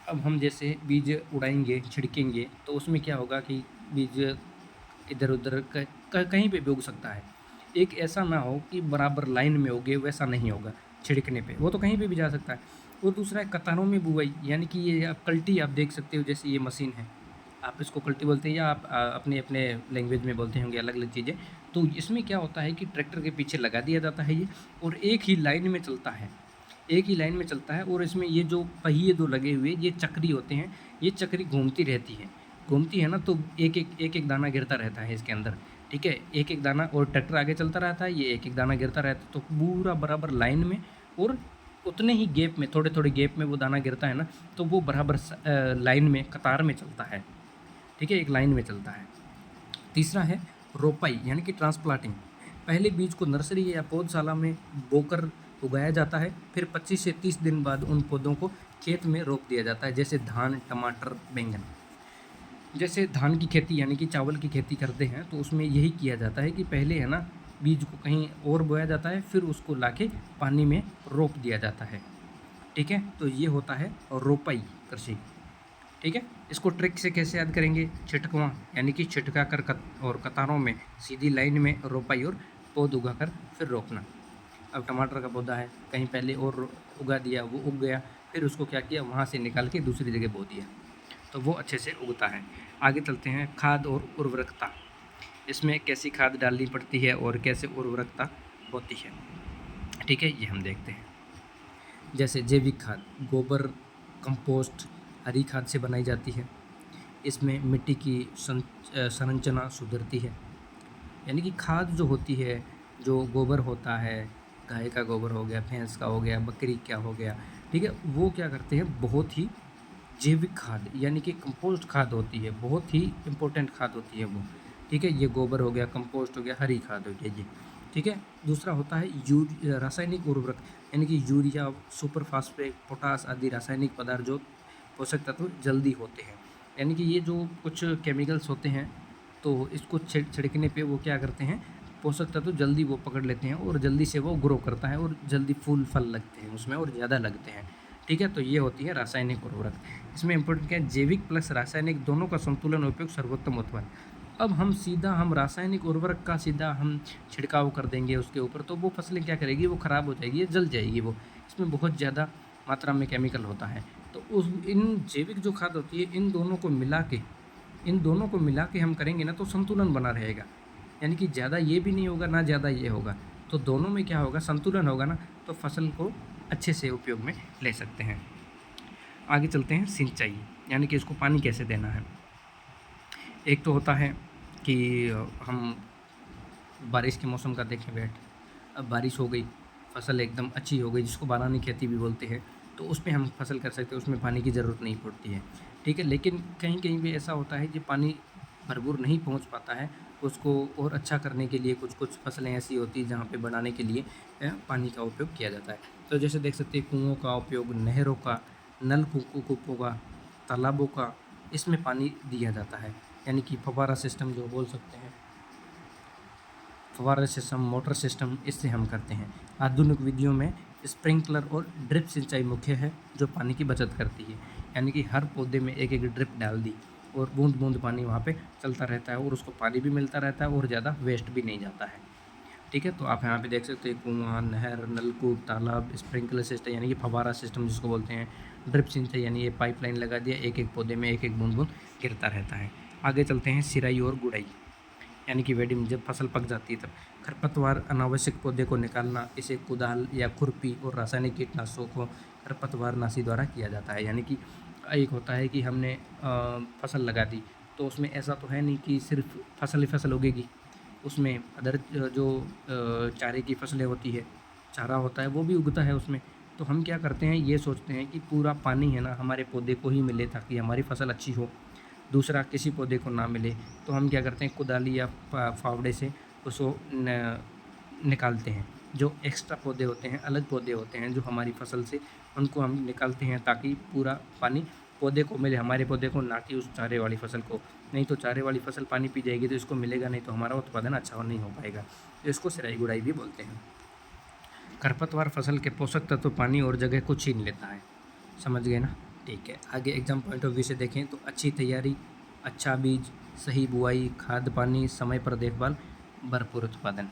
अब हम जैसे बीज उड़ाएंगे, छिड़केंगे, तो उसमें क्या होगा कि बीज इधर उधर कहीं पे भी उग सकता है। एक ऐसा ना हो कि बराबर लाइन में उगे, वैसा नहीं होगा छिड़कने पे, वो तो कहीं पे भी जा सकता है। और दूसरा है कतारों में बुआई, यानी कि ये आप कल्टी आप देख सकते हो, जैसे ये मशीन है, आप इसको कल्टी बोलते हैं या आप अपने अपने लैंग्वेज में बोलते होंगे अलग अलग चीज़ें। तो इसमें क्या होता है कि ट्रैक्टर के पीछे लगा दिया जाता है ये, और एक ही लाइन में चलता है, एक ही लाइन में चलता है। और इसमें ये जो पहिए दो लगे हुए ये चक्री होते हैं, ये चक्री घूमती रहती है, घूमती है ना, तो एक एक दाना गिरता रहता है इसके अंदर। ठीक है, एक एक दाना, और ट्रैक्टर आगे चलता रहता है, ये एक एक दाना गिरता रहता है, तो पूरा बराबर लाइन में और उतने ही गैप में, थोड़े थोड़े गैप में वो दाना गिरता है ना, तो वो बराबर लाइन में, कतार में चलता है। ठीक है, एक लाइन में चलता है। तीसरा है रोपाई यानी कि ट्रांसप्लांटिंग। पहले बीज को नर्सरी या पौधशाला में बोकर उगाया जाता है, फिर 25 से 30 दिन बाद उन पौधों को खेत में रोप दिया जाता है, जैसे धान, टमाटर, बैंगन। जैसे धान की खेती यानी कि चावल की खेती करते हैं, तो उसमें यही किया जाता है कि पहले है ना बीज को कहीं और बोया जाता है, फिर उसको लाके पानी में रोप दिया जाता है। ठीक है, तो ये होता है रोपाई कृषि। ठीक है। इसको ट्रिक से कैसे याद करेंगे? छिटकवा यानी कि छिटका कर और कतारों में सीधी लाइन में रोपाई और पौध उगा कर फिर रोपना। अब टमाटर का पौधा है, कहीं पहले और उगा दिया, वो उग गया, फिर उसको क्या किया, वहाँ से निकाल के दूसरी जगह बो दिया, तो वो अच्छे से उगता है। आगे चलते हैं, खाद और उर्वरकता। इसमें कैसी खाद डालनी पड़ती है और कैसे उर्वरकता होती है, ठीक है, ये हम देखते हैं। जैसे जैविक खाद, गोबर, कंपोस्ट, हरी खाद से बनाई जाती है। इसमें मिट्टी की संरचना सुधरती है, यानी कि खाद जो होती है, जो गोबर होता है, गाय का गोबर हो गया, भैंस का हो गया, बकरी क्या हो गया, ठीक है, वो क्या करते हैं, बहुत ही जैविक खाद यानी कि कंपोस्ट खाद होती है, बहुत ही इम्पोर्टेंट खाद होती है वो, ठीक है। ये गोबर हो गया, कंपोस्ट हो गया, हरी खाद हो गया, ये ठीक है। दूसरा होता है रासायनिक उर्वरक, यानी कि यूरिया, सुपर फास्फेट, पोटास आदि रासायनिक पदार्थ जो पोषक तत्व जल्दी होते हैं, यानी कि ये जो कुछ केमिकल्स होते हैं, तो इसको छिड़कने पे वो क्या करते हैं, पोषक तत्व जल्दी वो पकड़ लेते हैं और जल्दी से वो ग्रो करता है और जल्दी फूल फल लगते हैं उसमें और ज़्यादा लगते हैं, ठीक है। तो ये होती है रासायनिक उर्वरक। इसमें इम्पोर्टेंट क्या है, जैविक प्लस रासायनिक दोनों का संतुलन उपयोग सर्वोत्तम उत्पादन। अब हम रासायनिक उर्वरक का सीधा हम छिड़काव कर देंगे उसके ऊपर, तो वो फसलें क्या करेगी, वो ख़राब हो जाएगी, जल जाएगी वो, इसमें बहुत ज़्यादा मात्रा में केमिकल होता है। तो इन जैविक जो खाद होती है, इन दोनों को मिला के हम करेंगे ना, तो संतुलन बना रहेगा, यानी कि ज़्यादा ये भी नहीं होगा ना ज़्यादा ये होगा, तो दोनों में क्या होगा, संतुलन होगा ना, तो फसल को अच्छे से उपयोग में ले सकते हैं। आगे चलते हैं, सिंचाई यानी कि इसको पानी कैसे देना है। एक तो होता है कि हम बारिश के मौसम का देखें बैठ, अब बारिश हो गई, फसल एकदम अच्छी हो गई, जिसको बारानी खेती भी बोलते हैं, तो उसमें हम फसल कर सकते हैं, उसमें पानी की ज़रूरत नहीं पड़ती है, ठीक है। लेकिन कहीं कहीं भी ऐसा होता है कि पानी भरपूर नहीं पहुंच पाता है, उसको और अच्छा करने के लिए कुछ कुछ फसलें ऐसी होती हैं जहाँ पे बढ़ाने के लिए पानी का उपयोग किया जाता है। तो जैसे देख सकते हैं, कुओं का उपयोग, नहरों का, नलकूपों का, तालाबों का, इसमें पानी दिया जाता है, यानी कि फव्वारा सिस्टम जो बोल सकते हैं, फव्वारा सिस्टम, मोटर सिस्टम, इससे हम करते हैं। आधुनिक विधियों में स्प्रिंकलर और ड्रिप सिंचाई मुख्य है, जो पानी की बचत करती है, यानी कि हर पौधे में एक एक ड्रिप डाल दी और बूंद बूंद पानी वहाँ पे चलता रहता है और उसको पानी भी मिलता रहता है और ज़्यादा वेस्ट भी नहीं जाता है, ठीक है। तो आप यहाँ पे देख सकते हैं, कुआँ, नहर, नलकूप, तालाब, स्प्रिंकलर सिस्टम यानी कि फव्वारा सिस्टम जिसको बोलते हैं, ड्रिप सिंचाई यानी ये पाइपलाइन लगा दिया, एक एक पौधे में एक एक बूंद बूंद गिरता रहता है। आगे चलते हैं, सिराई और गुड़ाई यानी कि वेडिंग, जब फसल पक जाती है तब खरपतवार, अनावश्यक पौधे को निकालना, इसे कुदाल या खुरपी और रासायनिक कीटनाशकों को खरपतवारनाशी द्वारा किया जाता है। यानी कि एक होता है कि हमने फसल लगा दी, तो उसमें ऐसा तो है नहीं कि सिर्फ फसल ही फसल उगेगी, उसमें अदर जो चारे की फसलें होती है, चारा होता है, वो भी उगता है उसमें। तो हम क्या करते हैं, ये सोचते हैं कि पूरा पानी है ना हमारे पौधे को ही मिले ताकि हमारी फसल अच्छी हो, दूसरा किसी पौधे को ना मिले, तो हम क्या करते हैं, कुदाली या फावड़े से उसको निकालते हैं। जो एक्स्ट्रा पौधे होते हैं, अलग पौधे होते हैं जो हमारी फसल से, उनको हम निकालते हैं ताकि पूरा पानी पौधे को मिले, हमारे पौधे को, ना कि उस चारे वाली फसल को। नहीं तो चारे वाली फसल पानी पी जाएगी तो इसको मिलेगा नहीं, तो हमारा उत्पादन अच्छा नहीं हो पाएगा। तो इसको सिराई गुड़ाई भी बोलते हैं। खरपतवार फसल के पोषक तत्व, पानी और जगह को छीन लेता है, समझ गए ना, ठीक है। आगे एग्जाम पॉइंट ऑफ व्यू से देखें तो अच्छी तैयारी, अच्छा बीज, सही बुआई, खाद पानी, समय पर देखभाल, भरपूर उत्पादन,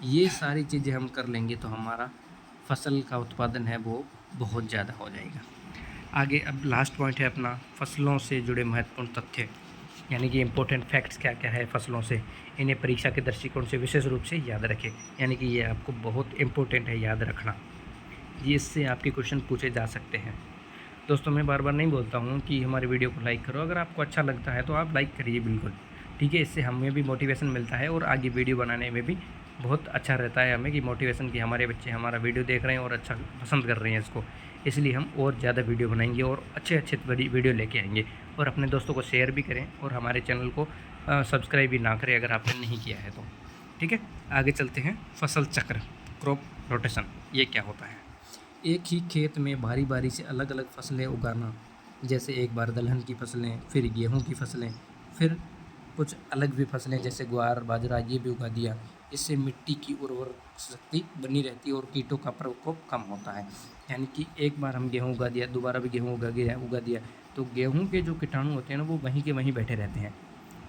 ये सारी चीज़ें हम कर लेंगे तो हमारा फसल का उत्पादन है वो बहुत ज़्यादा हो जाएगा। आगे अब लास्ट पॉइंट है अपना, फसलों से जुड़े महत्वपूर्ण तथ्य, यानी कि इम्पोर्टेंट फैक्ट्स क्या क्या है फसलों से, इन्हें परीक्षा के दृष्टिकोण से विशेष रूप से याद रखें, यानी कि ये आपको बहुत इम्पोर्टेंट है याद रखना, ये इससे आपके क्वेश्चन पूछे जा सकते हैं। दोस्तों मैं बार बार नहीं बोलता हूँ कि हमारे वीडियो को लाइक करो, अगर आपको अच्छा लगता है तो आप लाइक करिए बिल्कुल, ठीक है। इससे हमें भी मोटिवेशन मिलता है और आगे वीडियो बनाने में भी बहुत अच्छा रहता है हमें, कि मोटिवेशन की हमारे बच्चे हमारा वीडियो देख रहे हैं और अच्छा पसंद कर रहे हैं इसको, इसलिए हम और ज़्यादा वीडियो बनाएंगे और अच्छे अच्छे बड़ी वीडियो लेके आएंगे। और अपने दोस्तों को शेयर भी करें और हमारे चैनल को सब्सक्राइब भी ना करें अगर आपने नहीं किया है तो, ठीक है। आगे चलते हैं, फसल चक्र, क्रॉप रोटेशन, ये क्या होता है। एक ही खेत में बारी बारी से अलग अलग फसलें उगाना, जैसे एक बार दलहन की फसलें, फिर गेहूं की फसलें, फिर कुछ अलग भी फसलें जैसे ग्वार, बाजरा, ये भी उगा दिया। इससे मिट्टी की उर्वर शक्ति बनी रहती है और कीटों का प्रकोप कम होता है। यानी कि एक बार हम गेहूं उगा दिया, दोबारा भी गेहूं उगा दिया, तो गेहूँ के जो कीटाणु होते हैं ना वो वहीं के वहीं बैठे रहते हैं,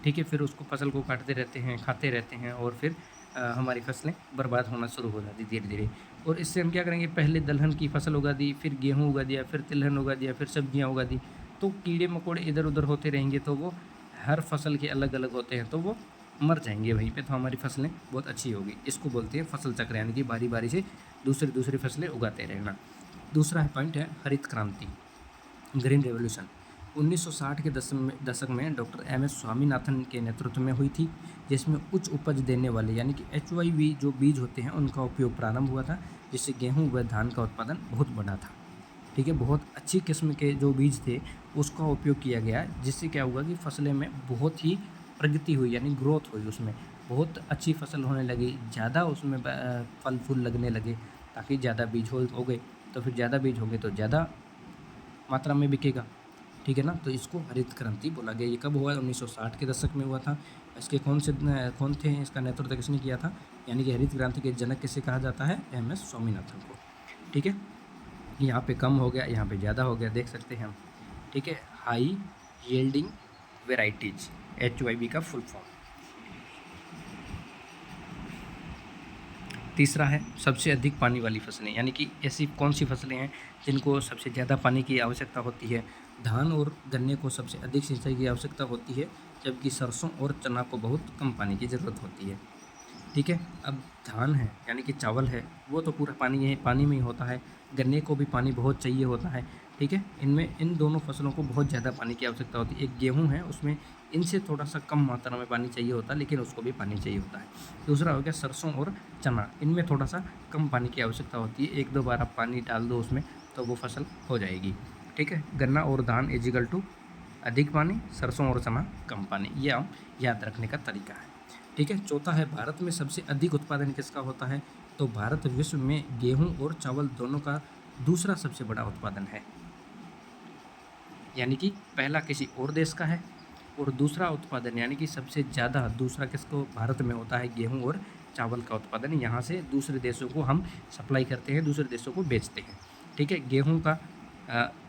ठीक है। फिर उसको फसल को काटते रहते हैं, खाते रहते हैं और फिर हमारी फसलें बर्बाद होना शुरू हो जाती धीरे धीरे। और इससे हम क्या करेंगे, पहले दलहन की फसल उगा दी, फिर गेहूँ उगा दिया, फिर तिलहन उगा दिया, फिर सब्जियाँ उगा दी, तो कीड़े मकोड़े इधर उधर होते रहेंगे, तो वो हर फसल के अलग अलग होते हैं, तो वो मर जाएंगे वहीं पे, तो हमारी फसलें बहुत अच्छी होगी। इसको बोलते हैं फसल चक्र, यानी कि बारी बारी से दूसरी दूसरी फसलें उगाते रहना। दूसरा पॉइंट है हरित क्रांति, ग्रीन रेवोल्यूशन। 1960 के दशक में डॉक्टर एम एस स्वामीनाथन के नेतृत्व में हुई थी, जिसमें उच्च उपज देने वाले यानी कि HYV जो बीज होते हैं उनका उपयोग प्रारंभ हुआ था, जिससे गेहूं व धान का उत्पादन बहुत बढ़ा था, ठीक है। बहुत अच्छी किस्म के जो बीज थे उसका उपयोग किया गया, जिससे क्या हुआ कि फसलें में बहुत ही प्रगति हुई, यानी ग्रोथ हुई, उसमें बहुत अच्छी फसल होने लगी, ज़्यादा उसमें फल फूल लगने लगे, ताकि ज़्यादा बीज हो गए, तो फिर ज़्यादा बीज हो गए तो ज़्यादा मात्रा में बिकेगा, ठीक है ना। तो इसको हरित क्रांति बोला गया। ये कब हुआ? 1960 के दशक में हुआ था। इसके कौन थे, इसका नेतृत्व किसने किया था, यानी कि हरित क्रांति के जनक किसे कहा जाता है? MS स्वामीनाथन को, ठीक है। यहाँ पे कम हो गया, यहाँ पे ज़्यादा हो गया, देख सकते हैं हम, ठीक है। हाई यील्डिंग वेराइटीज, HYV का फुल फॉर्म। तीसरा है सबसे अधिक पानी वाली फसलें, यानी कि ऐसी कौन सी फसलें हैं जिनको सबसे ज़्यादा पानी की आवश्यकता होती है। धान और गन्ने को सबसे अधिक सिंचाई की आवश्यकता होती है, जबकि सरसों और चना को बहुत कम पानी की ज़रूरत होती है, ठीक है। अब धान है यानी कि चावल है, वो तो पूरा पानी में ही होता है। गन्ने को भी पानी बहुत चाहिए होता है, ठीक है। इनमें इन दोनों फसलों को बहुत ज़्यादा पानी की आवश्यकता होती है। एक गेहूं है, उसमें इनसे थोड़ा सा कम मात्रा में पानी चाहिए होता है, लेकिन उसको भी पानी चाहिए होता है। दूसरा हो गया सरसों और चना, इनमें थोड़ा सा कम पानी की आवश्यकता होती है, 1-2 बार आप पानी डाल दो उसमें तो वो फसल हो जाएगी, ठीक है। गन्ना और धान इजिकल टू अधिक पानी, सरसों और चना कम पानी, ये हम याद रखने का तरीका है, ठीक है। चौथा है भारत में सबसे अधिक उत्पादन किसका होता है? तो भारत विश्व में गेहूं और चावल दोनों का दूसरा सबसे बड़ा उत्पादन है, यानी कि पहला किसी और देश का है, और दूसरा उत्पादन यानी कि सबसे ज़्यादा दूसरा किसको भारत में होता है? गेहूं और चावल का उत्पादन। यहाँ से दूसरे देशों को हम सप्लाई करते हैं, दूसरे देशों को बेचते हैं, ठीक है। गेहूं का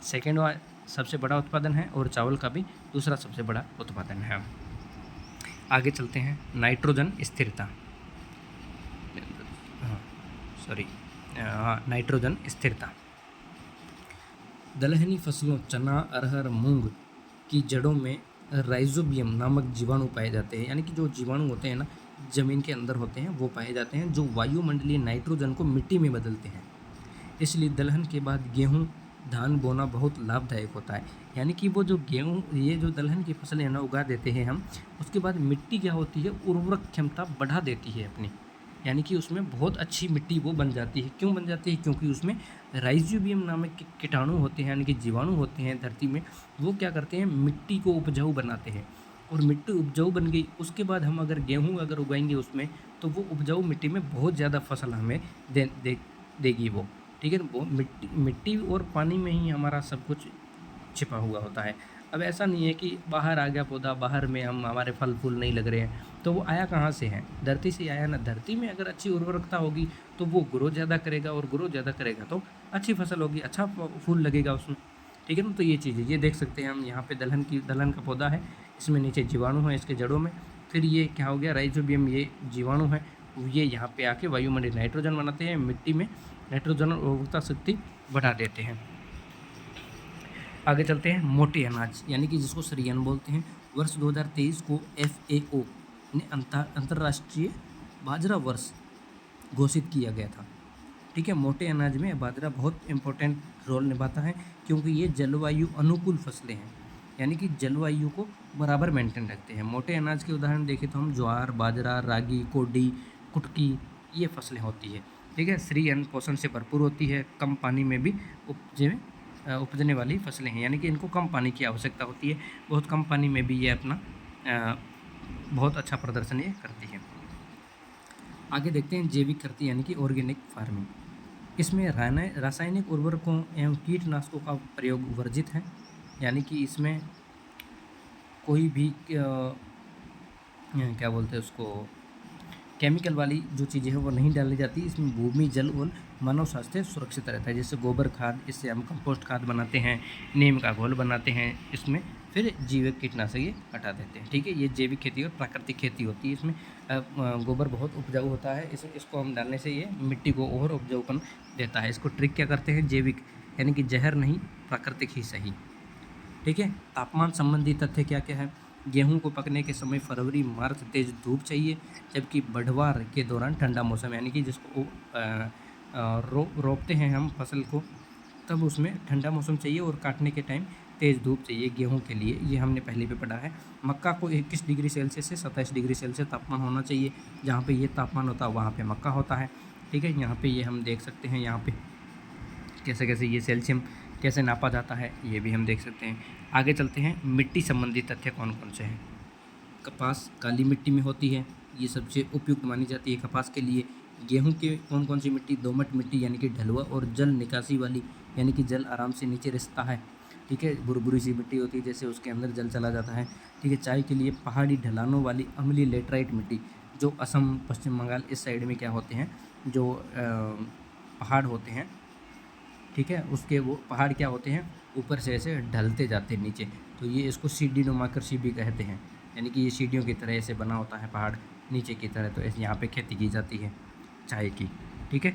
सेकेंड सबसे बड़ा उत्पादन है, और चावल का भी दूसरा सबसे बड़ा उत्पादन है। आगे चलते हैं, नाइट्रोजन स्थिरता, नाइट्रोजन स्थिरता। दलहनी फसलों चना, अरहर, मूंग की जड़ों में राइजोबियम नामक जीवाणु पाए जाते हैं, यानी कि जो जीवाणु होते हैं ना ज़मीन के अंदर होते हैं, वो पाए जाते हैं, जो वायुमंडलीय नाइट्रोजन को मिट्टी में बदलते हैं। इसलिए दलहन के बाद गेहूं धान बोना बहुत लाभदायक होता है, यानी कि वो जो गेहूं, ये जो दलहन की फसलें हैं ना उगा देते हैं हम, उसके बाद मिट्टी क्या होती है, उर्वरक क्षमता बढ़ा देती है अपनी, यानी कि उसमें बहुत अच्छी मिट्टी वो बन जाती है। क्यों बन जाती है? क्योंकि उसमें राइजोबियम नामक कीटाणु होते हैं, यानी कि जीवाणु होते हैं धरती में, वो क्या करते हैं, मिट्टी को उपजाऊ बनाते हैं, और मिट्टी उपजाऊ बन गई, उसके बाद हम अगर गेहूँ अगर उगाएंगे उसमें, तो वो उपजाऊ मिट्टी में बहुत ज़्यादा फसल हमें देगी वो, ठीक है। वो मिट्टी और पानी में ही हमारा सब कुछ छिपा हुआ होता है। अब ऐसा नहीं है कि बाहर आ गया पौधा, बाहर में हमारे फल फूल नहीं लग रहे हैं, तो वो आया कहाँ से है? धरती से आया ना। धरती में अगर अच्छी उर्वरकता होगी तो वो ग्रो ज़्यादा करेगा, और ग्रो ज़्यादा करेगा तो अच्छी फसल होगी, अच्छा फूल लगेगा उसमें, ठीक है ना। तो ये चीज़ है, ये देख सकते हैं हम, यहाँ पे दलहन का पौधा है, इसमें नीचे जीवाणु है इसके जड़ों में, फिर ये क्या हो गया, राइजोबियम, ये जीवाणु है, ये यहाँ पे आके वायुमंडलीय नाइट्रोजन बनाते हैं, मिट्टी में नाइट्रोजन और उर्वरकता शक्ति बढ़ा देते हैं। आगे चलते हैं, मोटे अनाज, यानी कि जिसको सरियान बोलते हैं। वर्ष 2023 को FAO ने अंतर्राष्ट्रीय बाजरा वर्ष घोषित किया गया था, ठीक है। मोटे अनाज में बाजरा बहुत इम्पोर्टेंट रोल निभाता है, क्योंकि ये जलवायु अनुकूल फसलें हैं, यानी कि जलवायु को बराबर मेंटेन रखते हैं। मोटे अनाज के उदाहरण देखें तो हम ज्वार, बाजरा, रागी, कोडी, कुटकी, ये फसलें होती है, ठीक है। श्री अन्न पोषण से भरपूर होती है, कम पानी में भी उपजने वाली फसलें हैं, यानी कि इनको कम पानी की आवश्यकता होती है, बहुत कम पानी में भी ये अपना बहुत अच्छा प्रदर्शन ये करती है। आगे देखते हैं जैविक खेती, यानी कि ऑर्गेनिक फार्मिंग। इसमें रासायनिक उर्वरकों एवं कीटनाशकों का प्रयोग वर्जित है, यानी कि इसमें कोई भी क्या बोलते हैं उसको, केमिकल वाली जो चीज़ें हैं वो नहीं डाली जाती। इसमें भूमि, जल और मानव स्वास्थ्य सुरक्षित रहता है। जैसे गोबर खाद, इससे हम कंपोस्ट खाद बनाते हैं, नीम का घोल बनाते हैं, इसमें फिर जैविक कीटनाशक ये हटा देते हैं। ठीक है, ये जैविक खेती और प्राकृतिक खेती होती है। इसमें गोबर बहुत उपजाऊ होता है, इसको हम डालने से ये मिट्टी को और उपजाऊपन देता है। इसको ट्रिक क्या करते हैं, जैविक यानी कि जहर नहीं, प्राकृतिक ही सही। ठीक है, तापमान संबंधी तथ्य क्या क्या है। गेहूं को पकने के समय फरवरी मार्च तेज धूप चाहिए, जबकि बढ़वार के दौरान ठंडा मौसम, यानी कि जिसको रोपते हैं हम फसल को, तब उसमें ठंडा मौसम चाहिए और काटने के टाइम तेज़ धूप चाहिए गेहूं के लिए। ये हमने पहले भी पढ़ा है। मक्का को 21 डिग्री सेल्सियस से 27 डिग्री सेल्सियस तापमान होना चाहिए। जहाँ पे ये तापमान होता है वहाँ पे मक्का होता है। ठीक है, यहाँ पे ये हम देख सकते हैं, यहाँ पे कैसे कैसे ये सेल्सियम कैसे नापा जाता है, ये भी हम देख सकते हैं। आगे चलते हैं, मिट्टी संबंधी तथ्य कौन कौन से हैं। कपास काली मिट्टी में होती है, ये सबसे उपयुक्त मानी जाती है कपास के लिए। गेहूं के कौन कौन सी मिट्टी, दोमट मिट्टी यानी कि ढलुआ और जल निकासी वाली, यानी कि जल आराम से नीचे रिसता है। ठीक है, भुरभुरी सी मिट्टी होती है जैसे उसके अंदर जल चला जाता है। ठीक है, चाय के लिए पहाड़ी ढलानों वाली अम्लीय लेटराइट मिट्टी, जो असम, पश्चिम बंगाल इस साइड में क्या होते हैं, जो पहाड़ होते हैं। ठीक है, उसके वो पहाड़ क्या होते हैं, ऊपर से ऐसे ढलते जाते हैं नीचे, तो ये इसको सीढ़ी नुमा कृषि भी कहते हैं। यानी कि ये सीढ़ियों की तरह ऐसे बना होता है पहाड़ नीचे की तरह, तो ऐसे यहाँ पे खेती की जाती है चाय की। ठीक है,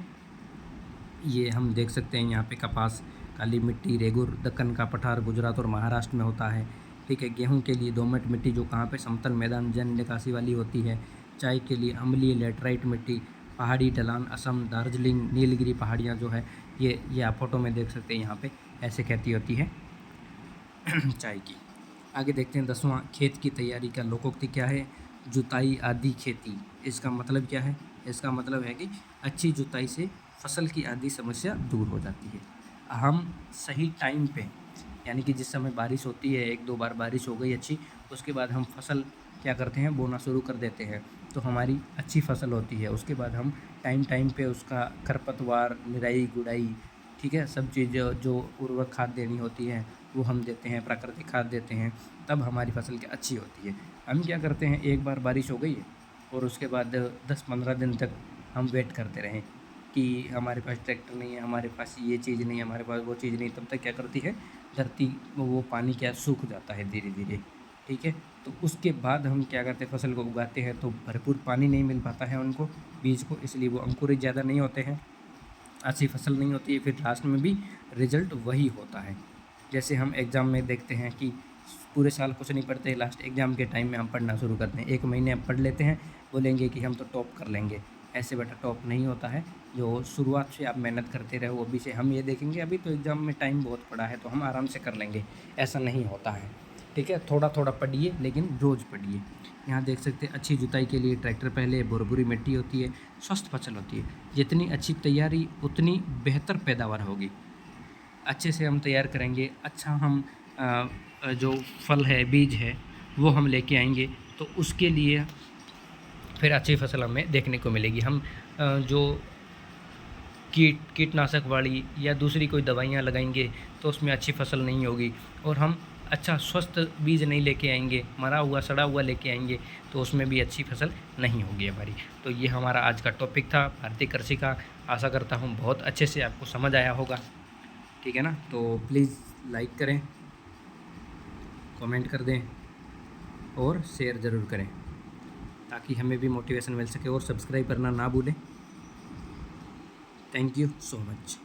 ये हम देख सकते हैं यहाँ पे कपास, काली मिट्टी, रेगुर, दक्कन का पठार गुजरात और महाराष्ट्र में होता है। ठीक है, गेहूं के लिए दोमट मिट्टी, जो कहाँ पे समतल मैदान जल निकासी वाली होती है। चाय के लिए अम्लीय लेटराइट मिट्टी, पहाड़ी ढलान, असम, दार्जिलिंग, नीलगिरी पहाड़ियाँ जो है, ये आप फोटो में देख सकते हैं, यहाँ पे ऐसे खेती होती है चाय की। आगे देखते हैं 10वां, खेत की तैयारी का लोकोक्ति क्या है। जुताई आदि खेती, इसका मतलब क्या है, इसका मतलब है कि अच्छी जुताई से फसल की आदि समस्या दूर हो जाती है। हम सही टाइम पे, यानी कि जिस समय बारिश होती है, 1-2 बार बारिश हो गई अच्छी, उसके बाद हम फसल क्या करते हैं, बोना शुरू कर देते हैं, तो हमारी अच्छी फसल होती है। उसके बाद हम टाइम पे उसका खरपतवार, निराई गुड़ाई, ठीक है, सब चीज़ जो उर्वरक खाद देनी होती है वो हम देते हैं, प्राकृतिक खाद देते हैं, तब हमारी फसल क्या अच्छी होती है। हम क्या करते हैं, एक बार बारिश हो गई और उसके बाद 10-15 दिन तक हम वेट करते रहें कि हमारे पास ट्रैक्टर नहीं है, हमारे पास ये चीज़ नहीं है, हमारे पास वो चीज़ नहीं, तब तक क्या करती है धरती, वो पानी क्या सूख जाता है धीरे धीरे। ठीक है, तो उसके बाद हम क्या करते हैं, फसल को उगाते हैं, तो भरपूर पानी नहीं मिल पाता है उनको, बीज को, इसलिए वो अंकुरित ज़्यादा नहीं होते हैं, अच्छी फसल नहीं होती है, फिर लास्ट में भी रिजल्ट वही होता है। जैसे हम एग्ज़ाम में देखते हैं कि पूरे साल कुछ नहीं पढ़ते, लास्ट एग्ज़ाम के टाइम में हम पढ़ना शुरू करते हैं, 1 महीने हम पढ़ लेते हैं, बोलेंगे कि हम तो टॉप कर लेंगे। ऐसे बेटा टॉप नहीं होता है, जो शुरुआत से आप मेहनत करते रहो, अभी से हम ये देखेंगे अभी तो एग्ज़ाम में टाइम बहुत पड़ा है तो हम आराम से कर लेंगे, ऐसा नहीं होता है। ठीक है, थोड़ा थोड़ा पढ़िए लेकिन रोज़ पढ़िए। यहाँ देख सकते हैं, अच्छी जुताई के लिए ट्रैक्टर पहले, भुरभुरी मिट्टी होती है, स्वस्थ फसल होती है। जितनी अच्छी तैयारी उतनी बेहतर पैदावार होगी। अच्छे से हम तैयार करेंगे, अच्छा हम जो फल है, बीज है, वो हम लेके आएंगे, तो उसके लिए फिर अच्छी फसल हमें देखने को मिलेगी। हम जो कीटनाशक वाली या दूसरी कोई दवाइयाँ लगाएंगे तो उसमें अच्छी फसल नहीं होगी, और हम अच्छा स्वस्थ बीज नहीं लेके आएंगे, मरा हुआ सड़ा हुआ लेके आएंगे, तो उसमें भी अच्छी फसल नहीं होगी हमारी। तो ये हमारा आज का टॉपिक था, भारतीय कृषि का। आशा करता हूँ बहुत अच्छे से आपको समझ आया होगा। ठीक है ना, तो प्लीज़ लाइक करें, कमेंट कर दें और शेयर ज़रूर करें, ताकि हमें भी मोटिवेशन मिल सके, और सब्सक्राइब करना ना भूलें। Thank you so much.